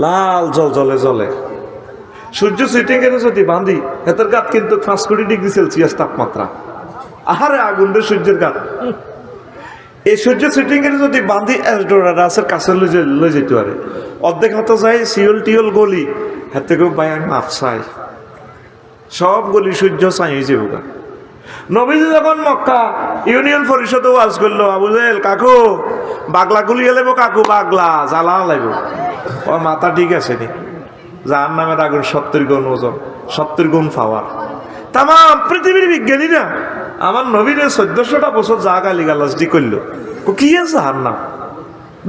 লাল জল জলে জলে। সূর্য সিটিং এর যদি বাঁধি হেতের গাত কিন্তু 5 ডিগ্রি সেলসিয়াস তাপমাত্রা। আহারে আগুন রে সূর্যের গাত। এই সূর্য সিটিং এর যদি বাঁধি রাসের কাছে লই যেতে পারে, অর্ধেক মতো যায় সিওল টিওল গলি হাতে কেউ ভাই আমি মাফ চাই, সব গলি সূর্য চাই হয়েছে বোকা। নবীজি যখন মক্কা ইউনিয়ন পরিষদে ওয়াজ করলো, আবু জাহেল কাকু বাগলা গুলি এলেব, কাকু বাগলা জ্বালা লাগব। ও মাথা ঠিক আছে নি? যার নামের আগুন 70 গুণ ওজন, 70 গুণ পাওয়ার। তাম পৃথিবীর বিজ্ঞানীরা আমার নবীরে 1400টা বছর যা গালি গালাজটি করলো, কি আছে হার নাম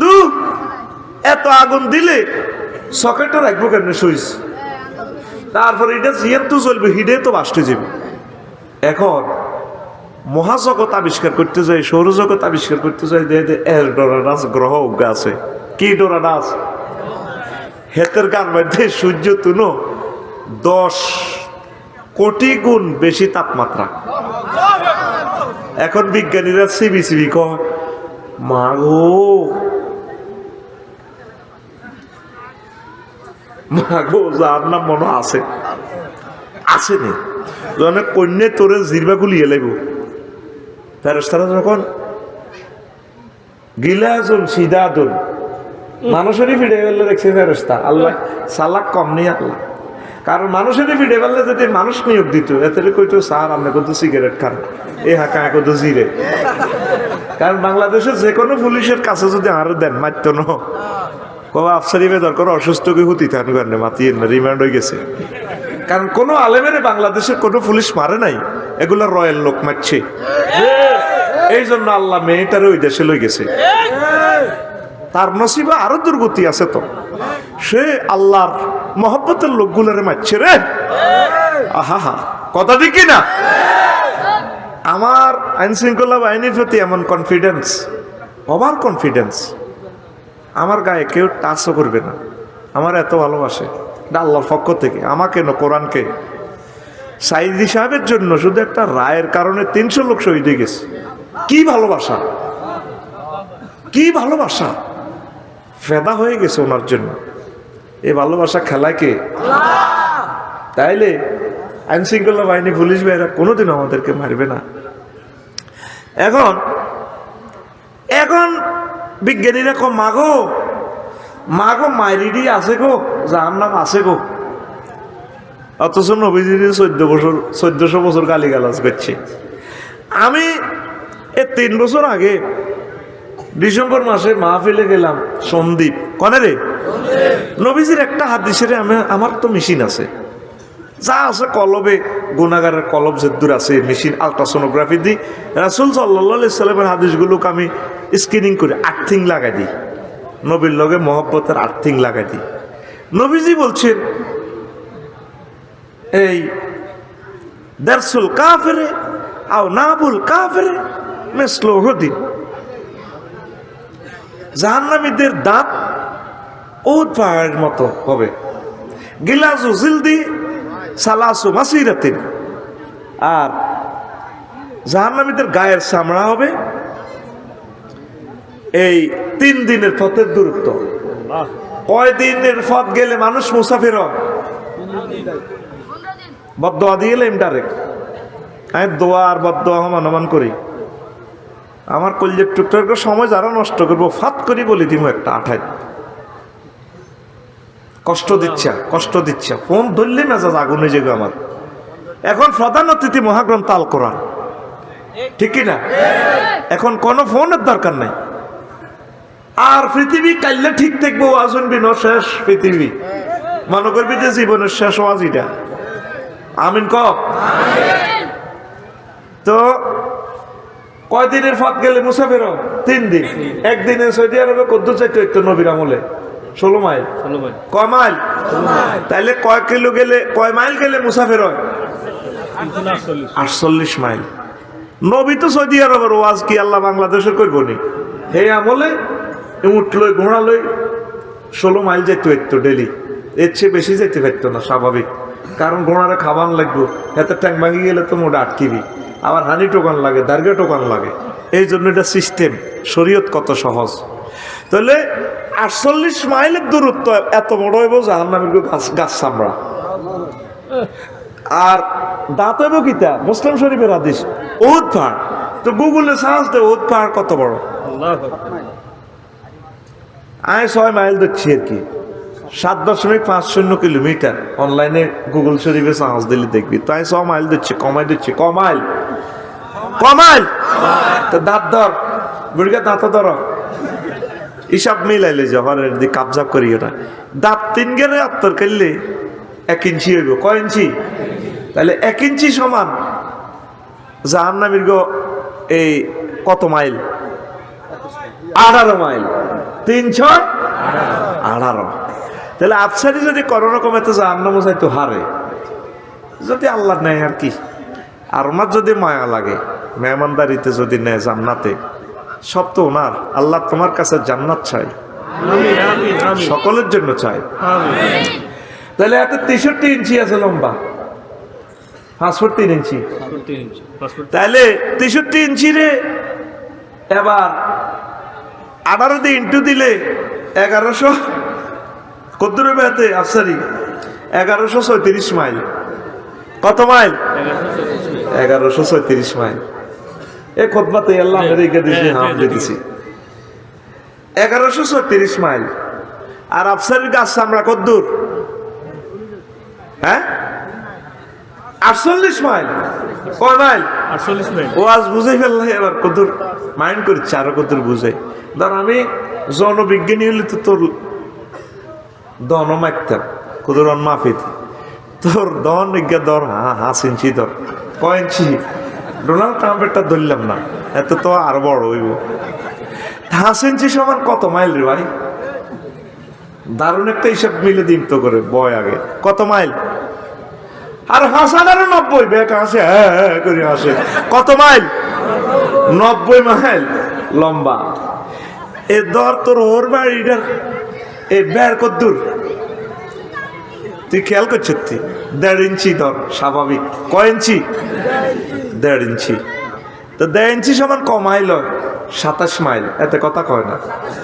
দু এত আগুন দিলে সকেটও রাখবো কেমনি সুইচ, তারপরে এটা যেহেতু চলবে হিডে তো বাস্টে যাবে। এখন মহাজগৎ আবিষ্কার করতে যায়, সৌরজগৎ আবিষ্কার করতে যায়, এর ডোরাডাস গ্রহ উজ্ঞা আছে। কি ডোরাডাস? হেতের গান মধ্যে সূর্য তুনো 10 কোটি গুণ বেশি তাপমাত্রা। এখন বিজ্ঞানীরা সিবি কয় মাগো যার নাম মনে আছে নি অনেক কন্যা তোরে জিরবা গুলিয়ে লাগব। ফেরেশতারা যখন গিলাজন সিদাদুন মানুষেরই ফিরে গেলে দেখছে ফেরেশতা, আল্লাহ সালাক কম নেই। আল্লাহ কারণ মানুষের ভিড়ে পারলে যদি মানুষ নিয়োগ দিত এতে কইতো স্যার আপনি কত সিগারেট খান এ হাঁকা কত জিরে। কারণ বাংলাদেশের যে কোনো পুলিশের কাছে যদি আরো দেন মারত ন কবা আফসারি বেদর করে অসুস্থকে হুতি থান কারণে মাতিয়ে না রিমান্ড হয়ে গেছে। কারণ কোনো আলেমের বাংলাদেশের কোনো পুলিশ মারে নাই, এগুলো রয়্যাল লোক মারছে। এই জন্য আল্লাহ মেয়েটারে ওই দেশে লই গেছে। তার নসিবে আরো দুর্গতি আছে তো, সে আল্লাহর মহব্বতের লোকগুলোরে মারছে রে। আহা কথা ঠিক না? আমার আইন শৃঙ্খলা বাহিনীর প্রতি এমন কনফিডেন্স, ওভার কনফিডেন্স, আমার গায়ে কেউ টাচও করবে না, আমার এত ভালোবাসে আল্লাহর পক্ষ থেকে। আমাকে না কোরআনকে। সাইদি সাহেবের জন্য শুধু একটা রায়ের কারণে 300 লোক শহীদ হয়ে গেছে। কি ভালোবাসা, কি ভালোবাসা, ফেদা হয়ে গেছে ওনার জন্য। এই ভালোবাসা খেলায় কে? তাইলে আইন শৃঙ্খলা বাহিনী পুলিশ ভাইরা কোনোদিন আমাদেরকে মারবে না। এখন এখন বিজ্ঞানীরা কো মাগো মাগো মাইরিডি আছে গো, যার নাম আছে গো। অথচ নবীজির 1400 বছর গালিগালাজ করছে। আমি 3 বছর আগে ডিসেম্বর মাসে মাহফিলে গেলাম সন্দীপ কনে রে নবীজির একটা হাদিসের আমার তো মেশিন আছে, যা আছে কলবে গুনাগারের কলব যেদূর আছে মেশিন আলট্রাসোনোগ্রাফি দিই রাসূল সাল্লাল্লাহু আলাইহি সাল্লামের হাদিসগুলোকে আমি স্ক্রিনিং করে আর্থিং লাগাই দিই, নবীর লগে মহব্বতের আর্থিং লাগাই দিই। নবীজি বলছেন এই দারসুল কাফিরে আও নাবুল কাফিরে মিসলু হুদিন, জাহান্নামীদের দাঁত উট পাহাড়ের মতো হবে, গিলাজু জিলদি সালাসু মাসিরাতিন, আর জাহান্নামীদের গায়ের চামড়া হবে এই 3 দিনের পথের দূরত্ব। কয় দিনের পথ গেলে মানুষ মুসাফির হয়? বদদোয়া দিয়ে এলাম ডাইরেক্ট। আমি দোয়া আর বদদোয়া অনুমান করি। আমার কলজের টুকটার সময় যারা নষ্ট করবো ফাত করি বলি দিব একটা 28 কষ্ট দিচ্ছা ফোন ধরলে মেজাজ আগুন হয়ে যাবে আমার। এখন প্রধান অতিথি মহাগ্রন্থ আল কোরআন, ঠিক কিনা? এখন কোনো ফোনের দরকার নাই। আর পৃথিবী কাইলে ঠিক থাকবো, ওয়াজন বিন শেষ পৃথিবী মনে করবি যে জীবনের শেষ ওয়াজ এটা। আমিন ক। তো কয়দিনের পথ গেলে মুসাফির 3 দিন। একদিনে সৌদি আরবে কত চাইতো একটু নবীর আমলে 16 মাইল। কয় মাইল? তাইলে কয় কিলো গেলে কয় মাইল গেলে মুসাফির হয়? 48 মাইল। নবী তো সৌদি আরবের ওয়াজ কি আল্লাহ বাংলাদেশের করবো নি? এই আমলে উঠ লই ঘোড়া লই 16 মাইল যেত একটু ডেলি, এর চেয়ে বেশি যেতে পারতো না স্বাভাবিক। কারণ ঘোড়ারে খাবার লাগবো, এত ট্যাঙ্ক ভাঙি গেলে তো মোটা আটকিবি, আবার হানি টোকান লাগে, দার্গা টোকান লাগে। এই জন্য এটা সিস্টেম, শরীয়ত কত সহজ। তাহলে 48 মাইলের দূরত্ব এত বড় হইব জাহান্নামের গাছ চামড়া। আর দাঁত হইব কিতা? মুসলিম শরীফের হাদিস উহুদ পাহাড়। তো গুগলে সার্চ দে উহুদ পাহাড় কত বড়। আমি 6 মাইল দেখছি আর কি, 7.50 কিলোমিটার। অনলাইনে গুগল শরীফে সার্চ দিলে দেখবি। তাই 6 মাইল দিচ্ছে, কমাই দিচ্ছে, কমাইল কমাইল। তো দাঁত ধর, বুড়িকে দাঁত ধর, হিসাব মিলাইলে জহরের দিকে কাবজা করিও না। দাঁত 3 গেলে আত্তর করলে 1 ইঞ্চি হইব। কয় ইঞ্চি? তাহলে 1 ইঞ্চি সমান জাহান্নামীর গো এই কত মাইল? 18 মাইল। 318। তাহলে আফসারি যদি কোনো রকম এত জাহান্নাম চাইতো হারে, যদি আল্লাহ নেয় আর কি। আর ওনার যদি মায়া লাগে, মেহমানদারিতে যদি নেয় জান্নাতে, সব তো ওনার। আল্লাহ তোমার কাছে জান্নাত চাই, সকলের জন্য চাই। তাহলে এত 63 ইঞ্চি আছে লম্বা, 5 ফুট 3 ইঞ্চি। তাহলে 63 ইঞ্চি রে এবার 18 দিয়ে ইন্টু দিলে 1100 কত রবে হাতে আফসারি? 1136 মাইল। কত মাইল? 1136 মাইল। এ খুতবাতে আল্লাহ রেখে দিয়েছি, হাম দিয়েছি 1136 মাইল। আর আফসারির গাছ চামড়া কত দূর? হ্যাঁ 48 মাইল। কয় মাইল? 48 মিনিট। ও আজ বুঝাই ফেললে এবার কদুর মাইন্ড করছে আরো কদুর বুঝাই। ধর আমি জনবিজ্ঞানী হলে তো তোর দন মারতাম কদুর মাফি তোর দন নিজ্ঞা ধর 5 ইঞ্চি ধর। কয় ইঞ্চি? ডোনাল্ড ট্রাম্পেরটা ধরলাম না, এত তো আরো বড় হইব। 5 ইঞ্চি সমান কত মাইল রে ভাই? দারুণ একটা হিসাব মিলে দিন তো করে বয় আগে। কত মাইল? আর 5,90 ব্যাক আসে, হ্যাঁ করে আসে। কত মাইল? 90 মাইল লম্বা। এ ধর তোর ওর বাড়িটার এ বের কদ্দুর তুই খেয়াল করছিস? তুই 1.5 ইঞ্চি ধর স্বাভাবিক। কয় ইঞ্চি? 1.5 ইঞ্চি। তো 1.5 ইঞ্চি সমান ক মাইল হয়? 27 মাইল। এতে কথা কয় না।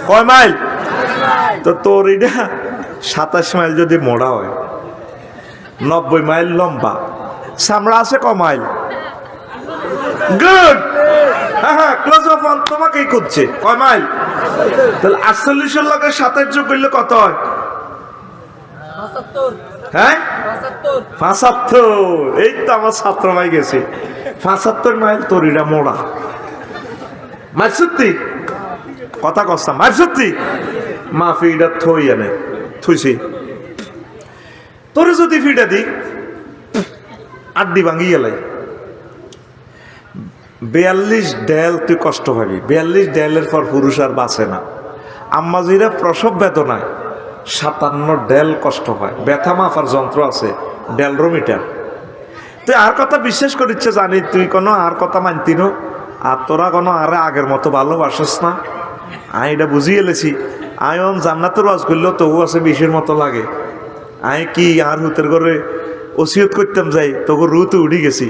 কয় মাইল? তো তোর এটা 27 মাইল যদি মোড়া হয়, 90 মাইল লম্বা, চামড়া আছে ক মাইল? গুড। হ্যাঁ ক্লোজ অফ অন তোমাকেই করছে। কয় মাইল? তাহলে 48 এর লগে 27 যোগ করলে কত হয়? হ্যাঁ 75। এই তো আমার ছাত্র ভাই গেছে 75 মাইল। তোর এটা মোড়া মাইল সত্যি কথা কস্তা মাইল সত্যি মাফি এটা থই আনে থুইছি। তোরে যদি ফিটা দি আড্ডি ভাঙি গেলাই 42 ডেল তুই কষ্ট পাবি। 42 ডেলের পর পুরুষ আর বাঁচে না। আম্মাজিরা প্রসব বেদনায় 57 ডেল কষ্ট পায়। ব্যথা মাফার যন্ত্র আছে, ডেলরোমিটার। তুই আর কথা বিশ্বাস করিচ্ছে জানি, তুই কোনো আর কথা মানতি না, আর তোরা কোনো আর আগের মতো ভালোবাসস না। আমি এটা বুঝিয়ে এলেছি। আমি জান্নাতের ওয়াজ করলেও তবু আছে 20-এর মতো লাগে। আমি কি আর হুতের ঘরে ওসিয়ত করতাম যাই, তবু রুতে উঠে গেছি।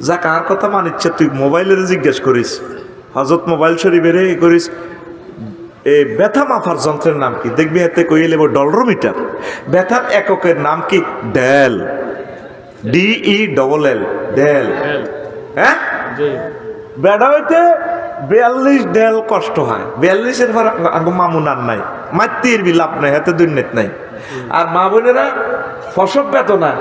যা কার কথা মানিচ্ছে তুই মোবাইলের জিজ্ঞেস করিস, হজরত মোবাইল শরীফের করিস এই ব্যথা মাফার যন্ত্রের নাম কি? দেখবি হাতে কইয়ে লেব ডলরোমিটার। ব্যথার এককের নাম কি? ডেল। DELL Dell. হ্যাঁ বেড়া হইতে 42 ডেল কষ্ট হয়। 42-এর পর মামুন আর নাই, মাতৃর বিলাপ নাই, হাতে দুর্নীত নাই। আর মা বোনেরা ফসব বেদনা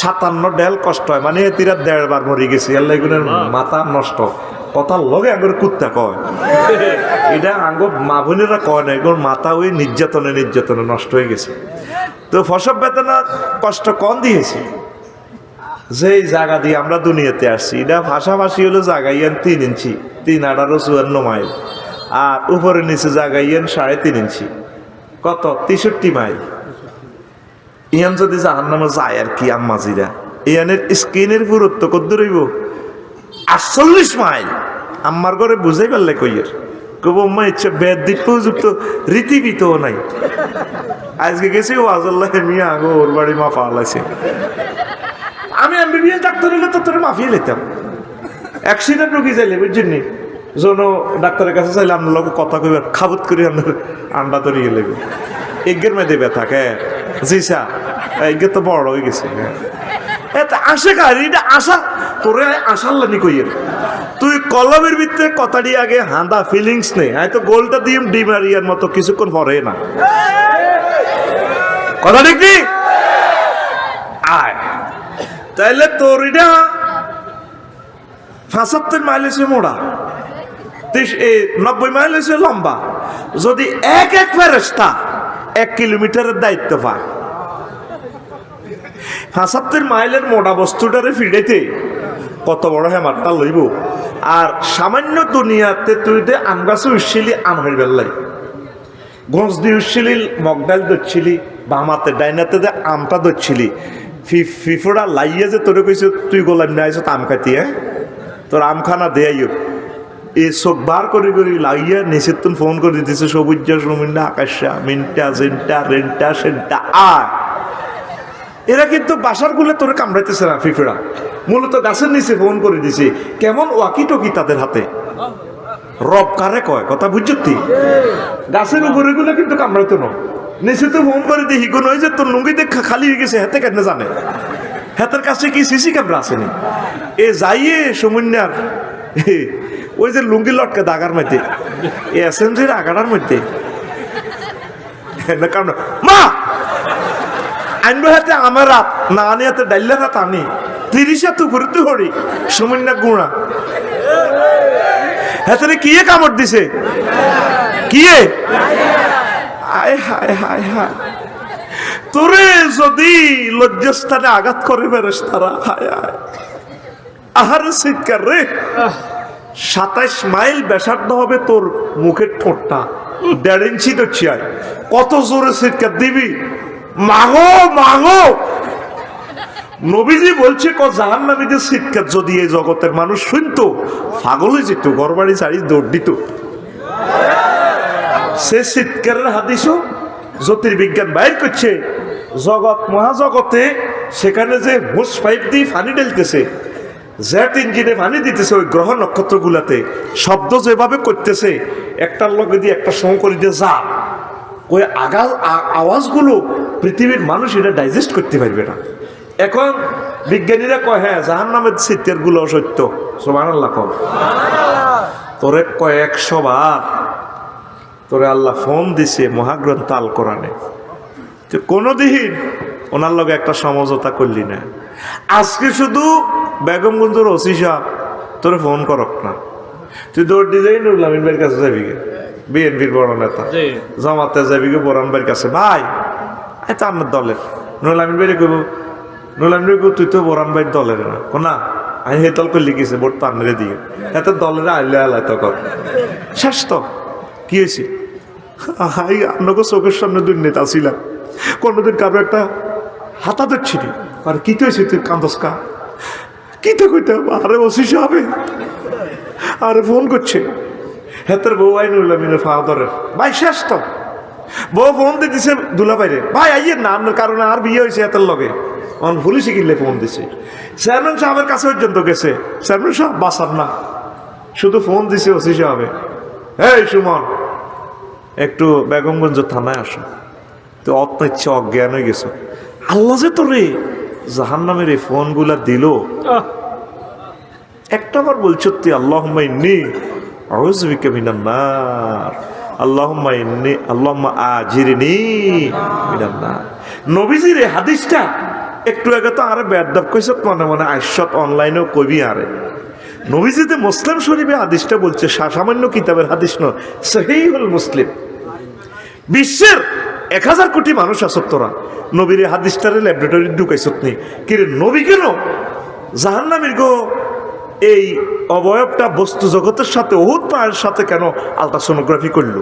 57 ডেল কষ্ট হয়। মানে এতিরা 1.5 বার মরে গেছে। আল্লাহ এগুলোর মাথা নষ্ট কথার লগে আঙ্গুর কুত্তা কয়। এটা আঙ্গুর মা বোনেরা কয় না, এগুলোর মাথা ওই নির্যাতনে নষ্ট হয়ে গেছে। তো ফসব বেদনা কষ্ট কম দিয়েছে। যেই জায়গা দিয়ে আমরা দুনিয়াতে আসছি, এটা ভাষাভাষী হলো জায়গাইয়েন 3 ইঞ্চি, 3 18 54 মাইল। আর উপরে নিচে জায়গাইয়েন 3.5 ইঞ্চি, কত? 63 মাইল। ইয়ান যদি জাহান্নামে যায় আর কি আম্মাজিরা, ইয়ানের স্কিনের পুরুত্ব কত দূর হইব? 48 মাইল। আম্মার ঘরে বুঝাই পারলে কইয়ের কব আম্মা ইচ্ছে বেদ দিতে উপযুক্ত রীতিবিতও নাই। আজকে গেছি ওয়াজাল্লাহ মিয়া আগো ওর বাড়ি মা পালাইছে। আমি MBBS ডাক্তার হলে তো তোর মাফিয়ে লেতাম। অ্যাক্সিডেন্ট রোগী চাইলে বুঝছেন নি, যেন ডাক্তারের কাছে চাইলে আপনার লোক কথা কইবার খাবত করে আপনার আন্ডা তৈরি লেগে এগের মেয়েদের ব্যথা কে জি সা এগে তো বড় হয়ে গেছে। আসে কার এটা আশা তোরে আশার লানি কইয়ের তুই কলমের ভিতরে কথাটি আগে হাঁদা ফিলিংস নেই। হয়তো গোলটা দিয়ে ডিমারিয়ার মতো কিছুক্ষণ পরে না কথা ঠিক নি আয়। তাইলে তোর এটা 75 মাইল হয়েছে মোড়া, 90 মাইল হয়েছে লম্বা। যদি এক ফেরেশতা 1 কিলোমিটারের দায়িত্ব পায়, 75 মাইলের মোড়া বস্তুটারে ফিরেতে কত বড় হেমারটা লইব। আর সামান্য দুনিয়াতে তুই দে আম গাছে উঠছিলি, আম হয়ে বেললাই গঞ্জ দিয়ে উঠছিলি, মগডাল ধরছিলি, বামাতে ডাইনাতে দে আমটা ধরছিলি, ফিফোড়া লাইয়া যে তোরে কইছে তুই গোলাম নিয়ে আইস আম খাতি। হ্যাঁ তোর আম খানা দেয়াইও এই চোখ বার করে লাগিয়ে নিচের তুন ফোন করে দিতেছে সবুজা সমুন্না আকাশা মিনটা জেনটা রেনটা সেনটা আর এরা কিন্তু বাসার গুলে তোরে কামড়াইতেছে না। ফিফেরা মূলত গাছের নিচে ফোন করে দিছে। কেমন ওয়াকি টকি তাদের হাতে, রব কারে কয় কথা বুঝছি। গাছের উপরে গুলো কিন্তু কামড়াইতো না, নিচে তো ফোন করে দেখি কোন ওই যে তোর লুঙ্গিতে খালি হয়ে গেছে হাতে কেন জানে, হাতের কাছে কি সিসি ক্যামেরা আসেনি। এ যাইয়ে সমুন্যার ওই যে লুঙ্গি লটকে দাগার মধ্যে SMGর আগাড়ার মধ্যে কারণ মা আনবো হাতে আমার রাত না আনি হাতে ডাইলের রাত আনি 30 হাত উপরে তো হরি সামান্য গুণা হাতে কি কামড় দিছে কি হায় হায় হায় হায় তোরে যদি লজ্জাস্থানে আঘাত করে বেরোস তারা হায় হায় আহারে চিৎকার রে 27 মাইল ব্যাসার্ধ হবে তোর মুখের ঠোঁটটা 1.5 ইঞ্চি তো চিয়াই কত জোরে চিৎকার দিবি মাগো মাগো নবীজি বলছে জাহান্নামীদের চিৎকার যদি এই জগতের মানুষ শুনতো পাগল হয়ে যেত ঘরবাড়ি ছাড়ি দৌড় দিত সে চিৎকারের হাদিসও জ্যোতির্বিজ্ঞান বাইর করছে জগৎ মহাজগতে সেখানে যে হোস পাইপ দিয়ে পানি ঢেলতেছে জেট ইঞ্জিনে পানি দিতেছে ওই গ্রহ নক্ষত্র গুলাতে শব্দ যেভাবে করতেছে একটার লগে দিয়ে একটা সঙ্গ করে দিয়ে যা ওই আওয়াজগুলো পৃথিবীর মানুষ এটা ডাইজেস্ট করতে পারবে না এখন বিজ্ঞানীরা কয় হ্যাঁ জাহান্নামের চিৎকার গুলো সত্য সুবহানাল্লাহ কও তোরে কয়েকশো বার তোরে আল্লাহ ফোন দিছে মহাগ্রন্থ আল কোরআনে তুই কোনোদিন ওনার লগে একটা সমঝোতা করলি না আজকে শুধু বেগমগঞ্জের ওসি সাহেব তোরে ফোন করক না তুই দৌড় দিলেই নুরুল আমিন ভাইয়ের কাছে যাবি গে বিএনপির বড় নেতা জামাতে যাবি গে বোরান ভাইয়ের কাছে ভাই তো আমার দলের নুরুল আমিন ভাইরে কইব নুরুল আমিন ভাই তুই তো বোরান ভাইয়ের দলের না কোনা আমি হে দল করে লিখেছি ভোট তো আনলে দিয়ে এত দলের আইলে আলাই তো কর শেষ তো কি হয়েছে আপনাকে চোখের সামনে দুর্নীতি আসিলাম কোনোদিন কারো একটা হাতা ধরছিলি আর কি হয়েছে তুই কান্দস কা কি তো কইতে হবে আরে ওসি হবে আরে ফোন করছে হেতের বউ আই নুরুল আমিনের ফাওয়া ধরে ভাই শেষ তো বউ ফোন দিয়ে দিছে দুলা বাইরে ভাই আইয়ের না আপনার কারণে আর বিয়ে হয়েছে এতের লগে অন পুলিশে কিনলে ফোন দিছে চেয়ারম্যান সাহেবের কাছে পর্যন্ত গেছে চেয়ারম্যান সাহেব বাসার না শুধু ফোন দিছে ওসি সাহেবে এই সুমন একটু বেগমগঞ্জ থানায় আসো তো ইচ্ছা অজ্ঞান হয়ে গেছো আল্লাহ যে তোরে জাহান্নামের এই ফোনগুলা দিল একটা বার বলছো তুই আল্লাহুম্মা ইন্নী আউযু বিকা মিনান নার আল্লাহুম্মা ইন্নী আল্লাহুম্মা আজিরনি মিনান নার নবীজির এই হাদিসটা একটু আগে তো আরে বেয়াদব কইছ মনে মনে আইসত অনলাইনেও কবি আরে নবীজিতে মুসলিম শরীফে হাদিসটা বলছে সামান্য কিতাবের হাদিস নয় সহিহুল মুসলিম বিশ্বের 1000 কোটি মানুষ আসত তোরা নবীর হাদিসটারে ল্যাবরেটরি ঢুকাইছত নি কিরে নবী কেন জাহান্নামীর গো এই অবয়বটা বস্তু জগতের সাথে ওহুদ পায়ের সাথে কেন আলট্রাসোনোগ্রাফি করলো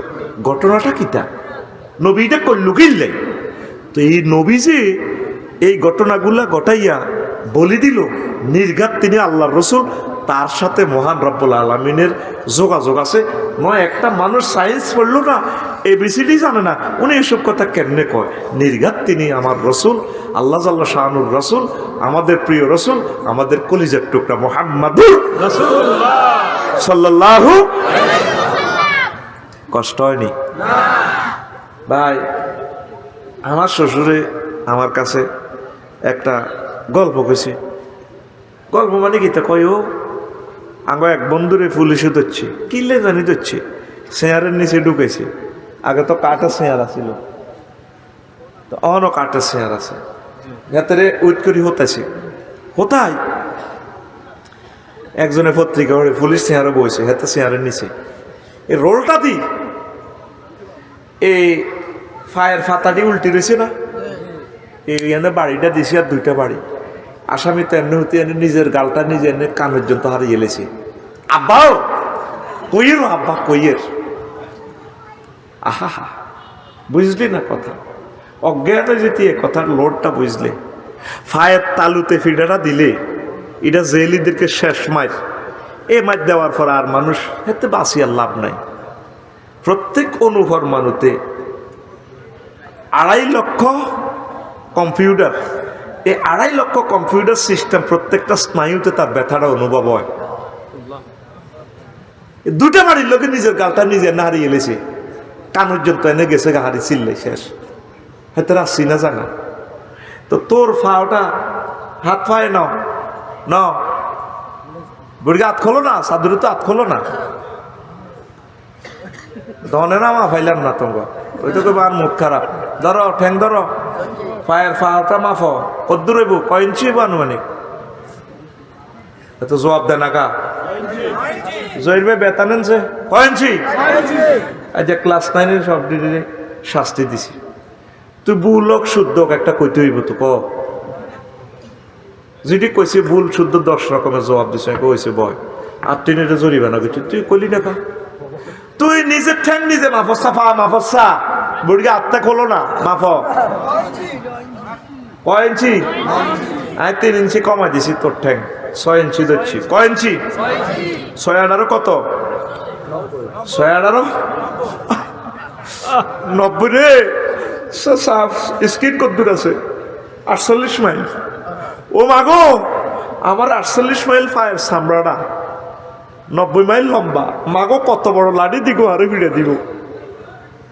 ঘটনাটা কিটা নবীটা করলো কিনলে তো এই নবী যে এই ঘটনাগুলা ঘটাইয়া বলি দিল নির্ঘাত তিনি আল্লাহর রসুল তার সাথে মহান রব্বুল আলামিনের যোগাযোগ আছে নয় একটা মানুষ সায়েন্স পড়লো না এবিসিডি জানে না উনি এসব কথা কেমনে কয় নির্ঘাত তিনি আমার রসুল আল্লাহ জাল্লা শাহানুর রসুল আমাদের প্রিয় রসুল আমাদের কলিজার টুকরা মুহাম্মাদুর রাসূলুল্লাহ সাল্লাল্লাহু কষ্ট হয়নি ভাই আমার শ্বশুরে আমার কাছে একটা গল্প কইছে গল্প মানে কি তা কয় ও আগে এক বন্ধুরে পুলিশে ধরছে কিনলে জানি ধরছে চেয়ারের নিচে ঢুকেছে আগে তো কাঠের চেয়ার আছিল তো অনও কাঠের চেয়ার আছে ভেতরে উইট করি হতেছে হতাই একজনের পত্রিকা পড়ে পুলিশ চেয়ারে বসে হাতে চেয়ারের নিচে এই রোলটা দি এই ফায়ার ফাতাটি উল্টে রয়েছে না এই বাড়িটা দিছি আর 2টা বাড়ি আসামি তো এমনি হতে এনে নিজের গালটা নিজে এনে কান পর্যন্ত হারিয়ে এলেছে আব্বাও কইয়ের আব্বা কইয়ের আহা হা বুঝলি না কথা অজ্ঞাত যেতে কথার লোডটা বুঝলে ফায়ের তালুতে ফিডাটা দিলে এটা জেলিদেরকে শেষ মাইর এ মাইর দেওয়ার পর আর মানুষ এতে বাঁচিয়ার লাভ নাই প্রত্যেক অনুফরমানুতে 2.5 লক্ষ কম্পিউটার এই 2.5 লক্ষ কম্পিউটার সিস্টেম প্রত্যেকটা স্নায়ুতে তার ব্যথাটা অনুভব হয় 2টা বাড়ির লোকে নিজের গালটা নিজে না হারিয়ে এলেছে কান পর্যন্ত এনে গেছে হারি চিল্লে শেষ হয়তো আসছি না জানা তো তোর ফাওটা হাত ফায় ন বুড়িকে হাত খোলো না সাধুরে তো হাত খোলো না ধনে না মা ফাইলাম না তোমার ওই তো আর মুখ খারাপ ধরো ঠ্যাং ধরো পায়ের ফাটা মাফ কদ্দুর হইব কয় ইঞ্চি হইব আনুমানিক এত জবাব দেন আকা জহির ভাই বেতন আনছে কয় ইঞ্চি আজ ক্লাস 9 সব দিদি শাস্তি দিছি তুই ভুল হোক শুদ্ধ হোক একটা কইতে হইব তো ক যেটি কইছে ভুল শুদ্ধ 10 রকমের জবাব দিছে কইছে বয় আর তুই এটা জরিমানা করছি তুই কইলি না কা তুই নিজের ঠ্যাং নিজে মাফসা ফা মাফসা বুড়ি আত্মা খোলো না মাফ কয় ইঞ্চি আমি 3 ইঞ্চি কমাই দিছি তোর ঠ্যাং 6 ইঞ্চি দিচ্ছি কয় ইঞ্চি 6 কত 6 90 রে স্কিন কত দূর আছে 48 মাইল ও মাগো আমার 48 মাইল ফায়ার সামরাটা 90 মাইল লম্বা মাগো কত বড় লাঠি দিগো আরে ভিড়ে দিব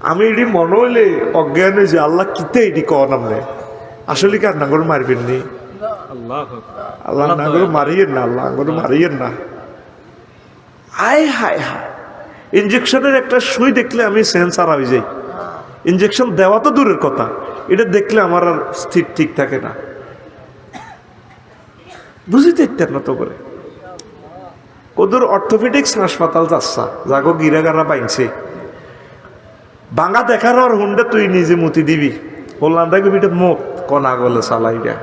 আমি এটি মনে হইলে অজ্ঞানে যে আল্লাহ কিতে এটি কন আমনে আসলে কি আর নাগর মারবেন নি আল্লাহ নাগর মারিয়েন না আল্লাহ নাগর মারিয়েন না আয় হায় হায় ইঞ্জেকশনের একটা সুই দেখলে আমি সেন্সার হয়ে যাই ইঞ্জেকশন দেওয়া তো দূরের কথা এটা দেখলে আমার আর স্থির ঠিক থাকে না বুঝিতে ইত্যার মতো করে ওদের অর্থোপেডিক্স হাসপাতাল যাচ্ছা যাগো গিরাগারা পাইছে বাঙ্গা দেখার আর হুন্ডা তুই নিজে মুতি দিবি বললাম দেখবি এটা মুখ কনা গলে চালাইটা